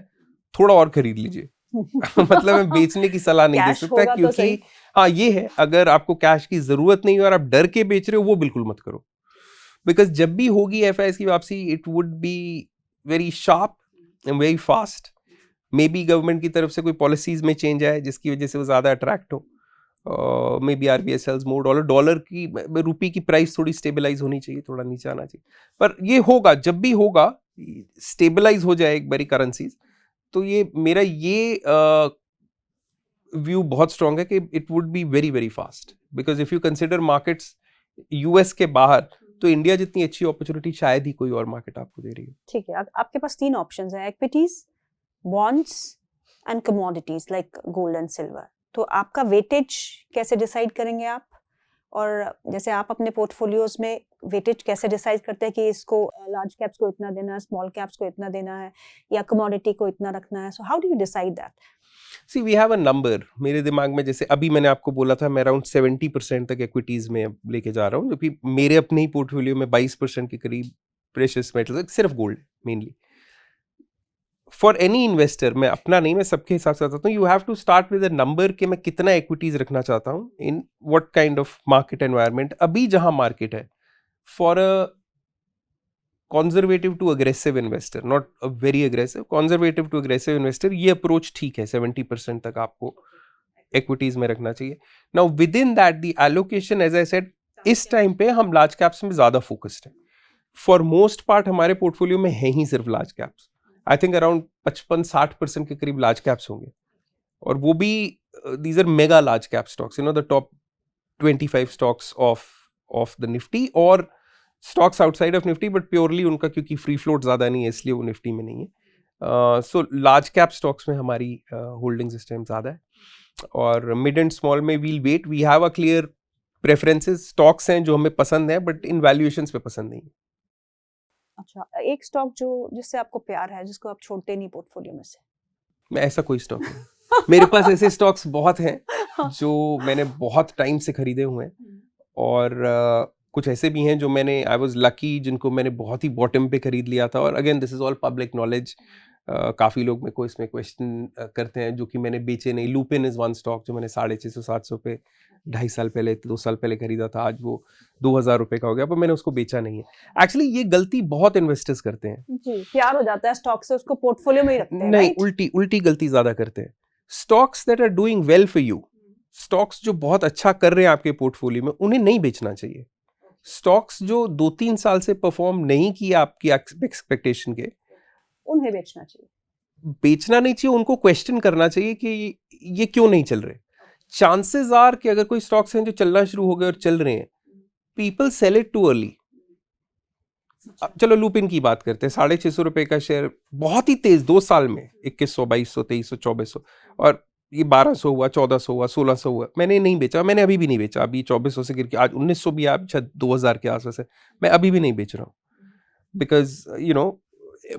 थोड़ा और खरीद लीजिए। मतलब मैं बेचने की सलाह नहीं दे सकता, क्योंकि हाँ ये है, अगर आपको कैश की जरूरत नहीं है और आप डर के बेच रहे हो, वो बिल्कुल मत करो। बिकॉज जब भी होगी FIs की वापसी, it would be very sharp and very fast. May be government की तरफ से कोई पॉलिसीज में चेंज आए जिसकी वजह से वो ज्यादा अट्रैक्ट हो। Maybe RBI sells more dollar की, रुपये की प्राइस थोड़ी स्टेबलाइज होनी चाहिए, थोड़ा नीचे आना चाहिए। पर ये होगा, जब भी होगा स्टेबलाइज हो जाए एक बारी करेंसीज, तो ये मेरा ये व्यू बहुत स्ट्रांग है कि it would be very very fast. Because if you consider markets US के बाहर, तो इंडिया जितनी अच्छी अपॉर्चुनिटी शायद ही कोई और मार्केट आपको दे रही है। ठीक है, आपके पास 3 ऑप्शंस हैं, equities, bonds and commodities like gold and silver. तो आपका वेटेज कैसे डिसाइड करेंगे आप? और जैसे आप अपने पोर्टफोलियोज में वेटेज कैसे डिसाइड करते हैं कि इसको लार्ज कैप्स को इतना देना है, स्मॉल कैप्स को इतना देना है, या कमोडिटी को इतना रखना है? So how do you decide that? See we have a number मेरे दिमाग में। जैसे अभी मैंने आपको बोला था, मैं अराउंड 70% तक एक्विटीज में लेके जा रहा हूँ, जो कि मेरे अपने ही पोर्टफोलियो में 22% के करीब प्रेशियस मेटल्स, सिर्फ gold mainly. For any investor, मैं अपना नहीं, मैं सबके हिसाब से बताता हूँ, you have to start with a number कि मैं कितना एक्विटीज रखना चाहता हूँ in what kind of market environment. अभी जहां मार्केट है, for a conservative to aggressive investor, not a very aggressive, conservative to aggressive investor, ये अप्रोच ठीक है। 70% तक आपको इक्विटीज में रखना चाहिए। Now within that the allocation, as I said, इस टाइम पे हम लार्ज कैप्स में ज्यादा फोकस्ड हैं। फॉर मोस्ट पार्ट हमारे पोर्टफोलियो में है ही सिर्फ लार्ज कैप्स। आई थिंक अराउंड 55-60% के करीब लार्ज कैप्स होंगे, और वो भी these are mega large cap stocks, the top 25 stocks of the Nifty, और stocks outside of Nifty, but purely उनका क्योंकि फ्री फ्लोट ज्यादा नहीं है इसलिए वो निफ्टी में नहीं है। सो लार्ज कैप स्टॉक्स में हमारी होल्डिंग्स इस टाइम ज्यादा है, और मिड एंड स्मॉल में we'll wait. We have a clear preferences. Stocks हैं जो हमें पसंद है, बट इन वैल्यूएशंस पे पसंद नहीं है। अच्छा, एक स्टॉक जो जिससे आपको प्यार है, जिसको आप छोड़ते नहीं पोर्टफोलियो में से? मैं ऐसा कोई स्टॉक नहीं, मेरे पास ऐसे स्टॉक्स बहुत हैं जो मैंने बहुत टाइम से खरीदे हुए हैं, और कुछ ऐसे भी हैं जो मैंने आई वाज लकी, जिनको मैंने बहुत ही बॉटम पे खरीद लिया था। और again this is all public knowledge. काफ़ी लोग मेरे को इसमें क्वेश्चन करते हैं जो कि मैंने बेचे नहीं। लूपिन इज़ वन स्टॉक जो मैंने 650-700 पे 2.5 साल पहले 2 साल पहले खरीदा था, आज वो 2000 रुपये का हो गया, पर मैंने उसको बेचा नहीं है। एक्चुअली ये गलती बहुत इन्वेस्टर्स करते हैं। जी, प्यार हो जाता है स्टॉक से, उसको पोर्टफोलियो में ही रखते हैं, नहीं, राइट? उल्टी गलती ज़्यादा करते हैं। Stocks that are doing well for you, stocks जो बहुत अच्छा कर रहे हैं आपके पोर्टफोलियो में, उन्हें नहीं बेचना चाहिए। स्टॉक्स जो 2-3 साल से परफॉर्म नहीं किया आपकी एक्सपेक्टेशन के, उन्हें बेचना चाहिए। बेचना नहीं चाहिए, उनको क्वेश्चन करना चाहिए कि ये क्यों नहीं चल रहे। चांसेस आर कि अगर कोई स्टॉक्स हैं जो चलना शुरू हो गए और चल रहे हैं, people sell it too early. चलो लूपिन की बात करते हैं, 650 रुपए का शेयर बहुत ही तेज 2 साल में 2100, 2200, 2300, 2400, और ये 1200 हुआ, 1400 हुआ, 1600 हुआ। मैंने नहीं बेचा, मैंने अभी भी नहीं बेचा। अभी 2400 से गिर के आज 1900 भी आप 2000 के आसपास है, मैं अभी भी नहीं बेच रहा हूँ, बिकॉज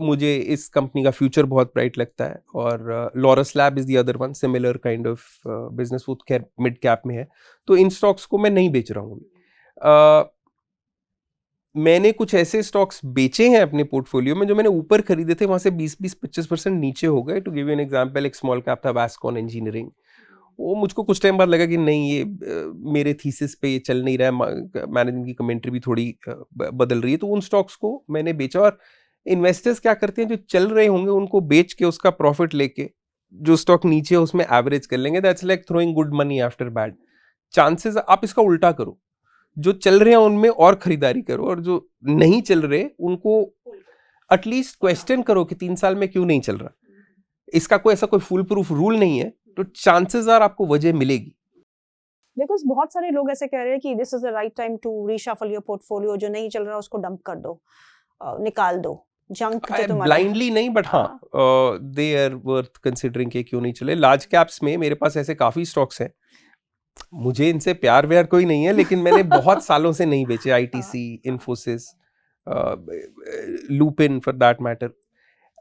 मुझे इस कंपनी का फ्यूचर बहुत ब्राइट लगता है। और Laurus lab is the other one, similar kind of business, वो खैर मिड कैप में है। तो इन स्टॉक्स को मैं नहीं बेच रहा हूँ। मैंने कुछ ऐसे स्टॉक्स बेचे हैं अपने पोर्टफोलियो में जो मैंने ऊपर खरीदे थे, वहां से 20-25% नीचे हो गए। To give you an example, एक स्मॉल कैप था वैस्कॉन इंजीनियरिंग, वो मुझको कुछ टाइम बाद लगा कि नहीं, ये मेरे थीसिस पे ये चल नहीं रहा है, मैनेजमेंट की कमेंट्री भी थोड़ी बदल रही है, तो उन स्टॉक्स को मैंने बेचा। और इन्वेस्टर्स क्या करते हैं, जो चल रहे होंगे उनको बेच के उसका प्रॉफिट लेके जो स्टॉक नीचे है उसमें एवरेज कर लेंगे। That's like throwing good money after bad. Chances आप इसका उल्टा करो, जो चल रहे हैं उनमें और खरीदारी करो, और जो नहीं चल रहे उनको एटलीस्ट क्वेश्चन करो कि 3 साल में क्यों नहीं चल रहा। इसका कोई ऐसा कोई फुल प्रूफ रूल नहीं है, तो चांसेस आर आपको वजह मिलेगी। बिकॉज बहुत सारे लोग ऐसे कह रहे हैं कि this is the right time to reshuffle your portfolio, जो नहीं चल रहा उसको डंप कर दो, निकाल दो, जंक जो तुम्हारा ब्लाइंडली नहीं, बट हाँ, दे आर वर्थ कंसिडरिंग कि क्यों नहीं चले। लार्ज कैप्स में मेरे पास ऐसे काफी स्टॉक्स हैं, मुझे इनसे प्यार व्यार कोई नहीं है, लेकिन मैंने बहुत सालों से नहीं बेचे। ITC, Infosys, lupin for that matter.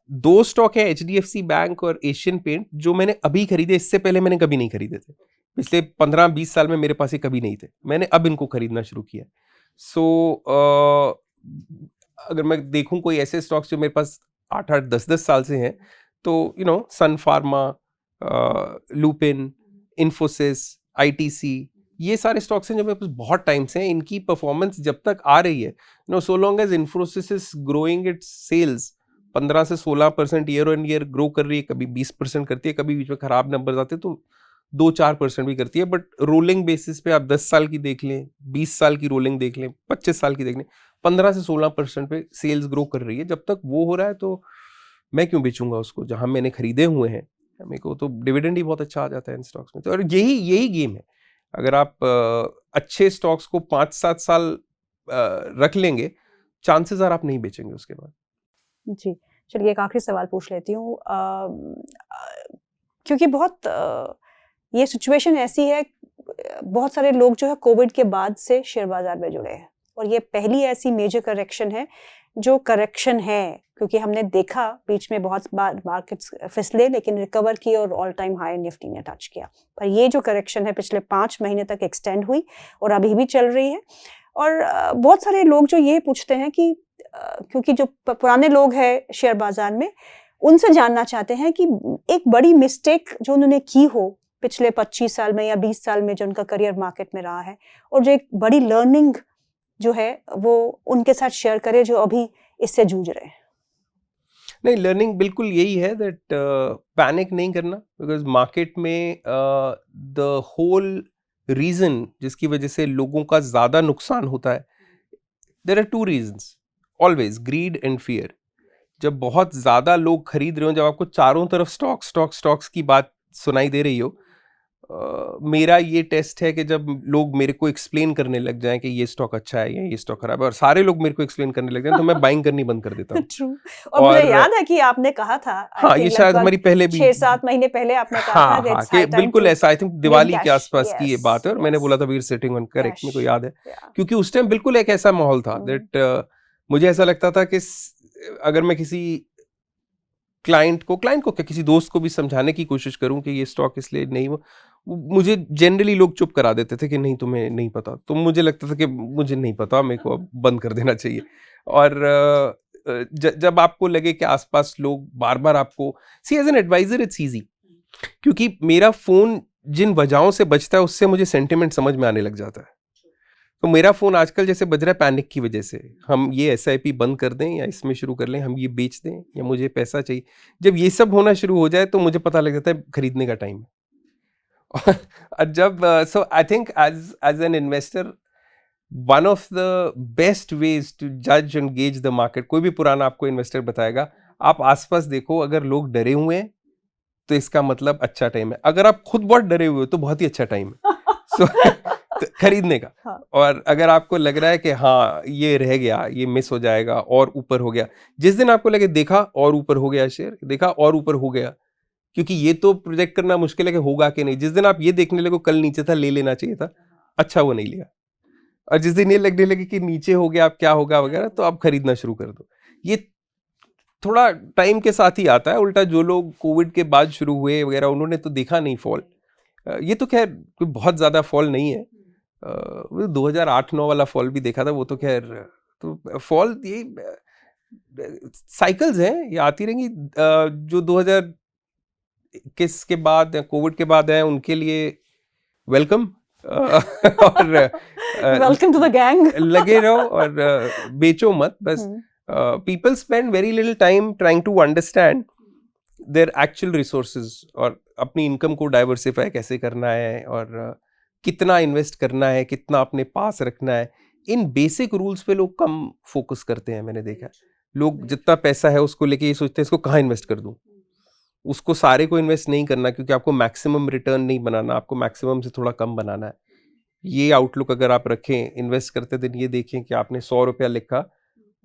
2 stock है, एचडीएफसी बैंक और एशियन पेंट, जो मैंने अभी खरीदे। इससे पहले मैंने कभी नहीं खरीदे थे, पिछले 15-20 साल में मेरे पास ये कभी नहीं थे, मैंने अब इनको खरीदना शुरू किया। सो अगर मैं देखूं कोई ऐसे स्टॉक्स जो मेरे पास 8-8, 10-10 साल से हैं, तो Sun pharma, lupin, Infosys, ITC, ये सारे स्टॉक्स हैं जो मेरे पास बहुत टाइम से हैं। इनकी परफॉर्मेंस जब तक आ रही है, so long as Infosys is growing its sales 15 से 16% ईयर ऑन ईयर ग्रो कर रही है, कभी 20% करती है, कभी बीच में खराब नंबर आते हैं तो 2-4% भी करती है। बट रोलिंग बेसिस पे आप 10 साल की देख लें, 20 साल की रोलिंग देख लें, 25 साल की देख लें, 15 से 16% पे सेल्स ग्रो कर रही है। जब तक वो हो रहा है तो मैं क्यों बेचूंगा उसको, जहां मैंने खरीदे हुए हैं। मेरे को तो डिविडेंड ही बहुत अच्छा आ जाता है इन स्टॉक्स में। तो और यही गेम है। अगर आप अच्छे स्टॉक्स को 5-7 साल रख लेंगे, चांसेस आर आप नहीं बेचेंगे उसके बाद। जी, चलिए एक आखिरी सवाल पूछ लेती हूँ, क्योंकि बहुत ये सिचुएशन ऐसी है, बहुत सारे लोग जो है कोविड के बाद से शेयर बाजार में जुड़े हैं, और ये पहली ऐसी मेजर करेक्शन है जो करेक्शन है, क्योंकि हमने देखा बीच में बहुत बार मार्केट्स फिसले लेकिन रिकवर किए और ऑल टाइम हाई निफ्टी ने टच किया। पर ये जो करेक्शन है पिछले 5 महीने तक एक्सटेंड हुई और अभी भी चल रही है। और बहुत सारे लोग जो ये पूछते हैं कि क्योंकि जो पुराने लोग हैं शेयर बाजार में, उनसे जानना चाहते हैं कि एक बड़ी मिस्टेक जो उन्होंने की हो पिछले 25 साल में या 20 साल में जो उनका करियर मार्केट में रहा है, और जो एक बड़ी लर्निंग जो है वो उनके साथ शेयर करें जो अभी इससे जूझ रहे हैं। नहीं, लर्निंग बिल्कुल यही है दैट पैनिक नहीं करना, बिकॉज मार्केट में द होल रीजन जिसकी वजह से लोगों का ज्यादा नुकसान होता है, there are 2 reasons always, greed and fear. जब बहुत ज्यादा लोग खरीद रहे हो, जब आपको चारों तरफ स्टॉक्स की बात सुनाई दे रही हो, मेरा ये टेस्ट है कि जब लोग मेरे को एक्सप्लेन करने लग जाएं कि ये स्टॉक अच्छा है या ये स्टॉक खराब है, और सारे लोग मेरे को एक्सप्लेन करने लग जाएं, तो मैं बाइंग करनी बंद कर देता हूँ। ट्रू। और मुझे याद है कि आपने कहा था, हाँ, ये शायद हमारी पहले भी 6-7 महीने पहले आपने कहा हाँ, था हाँ, कि बिल्कुल ऐसा, आई थिंक दिवाली के आसपास की ये बात है, और मैंने बोला था वीर सिटिंग ऑन करेक्ट, मेरे को याद है, क्योंकि उस टाइम बिल्कुल एक ऐसा माहौल था दैट मुझे ऐसा लगता था कि अगर मैं किसी क्लाइंट को क्या किसी दोस्त को भी समझाने की कोशिश करूं कि ये स्टॉक इसलिए नहीं, मुझे जनरली लोग चुप करा देते थे कि नहीं तुम्हें नहीं पता, तो मुझे लगता था कि मुझे नहीं पता, मेरे को अब बंद कर देना चाहिए। और जब आपको लगे कि आसपास लोग बार बार आपको see as an advisor it's easy, क्योंकि मेरा फोन जिन वजहों से बजता है उससे मुझे सेंटिमेंट समझ में आने लग जाता है। तो मेरा फोन आजकल जैसे बज रहा है पैनिक की वजह से, हम ये SIP बंद कर दें या इसमें शुरू कर लें, हम ये बेच दें या मुझे पैसा चाहिए, जब ये सब होना शुरू हो जाए तो मुझे पता लग जाता है खरीदने का टाइम है। और जब so I think as an investor one of the best ways to जज एंड गेज द मार्केट, कोई भी पुराना आपको इन्वेस्टर बताएगा, आप आसपास देखो, अगर लोग डरे हुए हैं तो इसका मतलब अच्छा टाइम है, अगर आप खुद बहुत डरे हुए हो तो बहुत ही अच्छा टाइम है सो खरीदने का। हाँ। और अगर आपको लग रहा है कि हाँ ये रह गया, ये मिस हो जाएगा और ऊपर हो गया, जिस दिन आपको लगे देखा और ऊपर हो गया शेयर, देखा और ऊपर हो गया, क्योंकि ये तो प्रोजेक्ट करना मुश्किल है कि होगा कि नहीं, जिस दिन आप ये देखने लगे कल नीचे था ले लेना चाहिए था, अच्छा वो नहीं लिया, और जिस दिन ये लगने लगे कि नीचे हो गया अब क्या होगा वगैरह, तो आप खरीदना शुरू कर दो। ये थोड़ा टाइम के साथ ही आता है। उल्टा जो लोग कोविड के बाद शुरू हुए वगैरह उन्होंने तो देखा नहीं फॉल, ये तो खैर कोई बहुत ज्यादा फॉल नहीं है, 2008-9 वाला फॉल भी देखा था, वो तो खैर, तो फॉल ये साइकिल्स हैं, ये आती रहेंगी। जो 2021 के बाद कोविड के बाद है उनके लिए वेलकम, और वेलकम टू द गैंग। लगे रहो और बेचो मत बस। People spend very little time trying to understand their actual resources, और अपनी इनकम को डाइवर्सिफाई कैसे करना है, और कितना इन्वेस्ट करना है, कितना अपने पास रखना है, इन बेसिक रूल्स पे लोग कम फोकस करते हैं। मैंने देखा लोग जितना पैसा है उसको लेके ये सोचते हैं इसको कहाँ इन्वेस्ट कर दूं, उसको सारे को इन्वेस्ट नहीं करना, क्योंकि आपको मैक्सिमम रिटर्न नहीं बनाना, आपको मैक्सिमम से थोड़ा कम बनाना है। ये आउटलुक अगर आप रखें, इन्वेस्ट करते दिन ये देखें कि आपने 100 रुपया लिखा,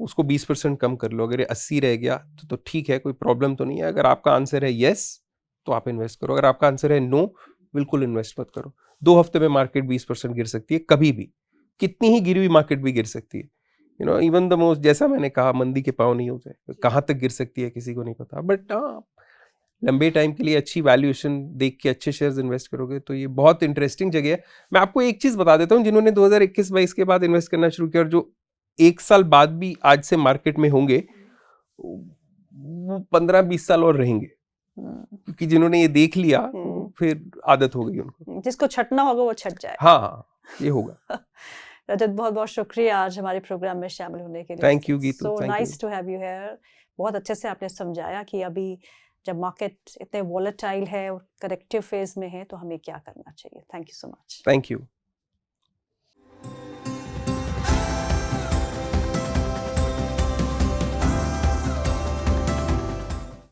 उसको 20% कम कर लो, अगर ये 80 रह गया तो ठीक है, कोई प्रॉब्लम तो नहीं है। अगर आपका आंसर है यस तो आप इन्वेस्ट करो, अगर आपका आंसर है नो बिल्कुल इन्वेस्ट मत करो। 2 हफ्ते में मार्केट 20% गिर सकती है, कभी भी, कितनी ही गिरी हुई मार्केट भी गिर सकती है, you know, even the most, जैसा मैंने कहा मंदी के पाँव नहीं होते, कहाँ तक गिर सकती है किसी को नहीं पता, बट हाँ लंबे टाइम के लिए अच्छी वैल्यूएशन देख के अच्छे शेयर्स इन्वेस्ट करोगे तो ये बहुत इंटरेस्टिंग जगह है। मैं आपको एक चीज बता देता हूँ, जिन्होंने 2021-22 के बाद इन्वेस्ट करना शुरू किया और जो 1 साल बाद भी आज से मार्केट में होंगे, वो 15-20 साल और रहेंगे, क्योंकि जिन्होंने ये देख लिया तो फिर आदत हो गई उनको, जिसको छटना होगा वो छट जाए। हाँ ये होगा। रजत, बहुत बहुत शुक्रिया आज हमारे प्रोग्राम में शामिल होने के लिए। Thank you Geetu, so nice to have you here. बहुत अच्छे से आपने समझाया कि अभी जब मार्केट इतने वॉलेटाइल है और करेक्टिव फेज में है तो हमें क्या करना चाहिए। Thank you so much. Thank you.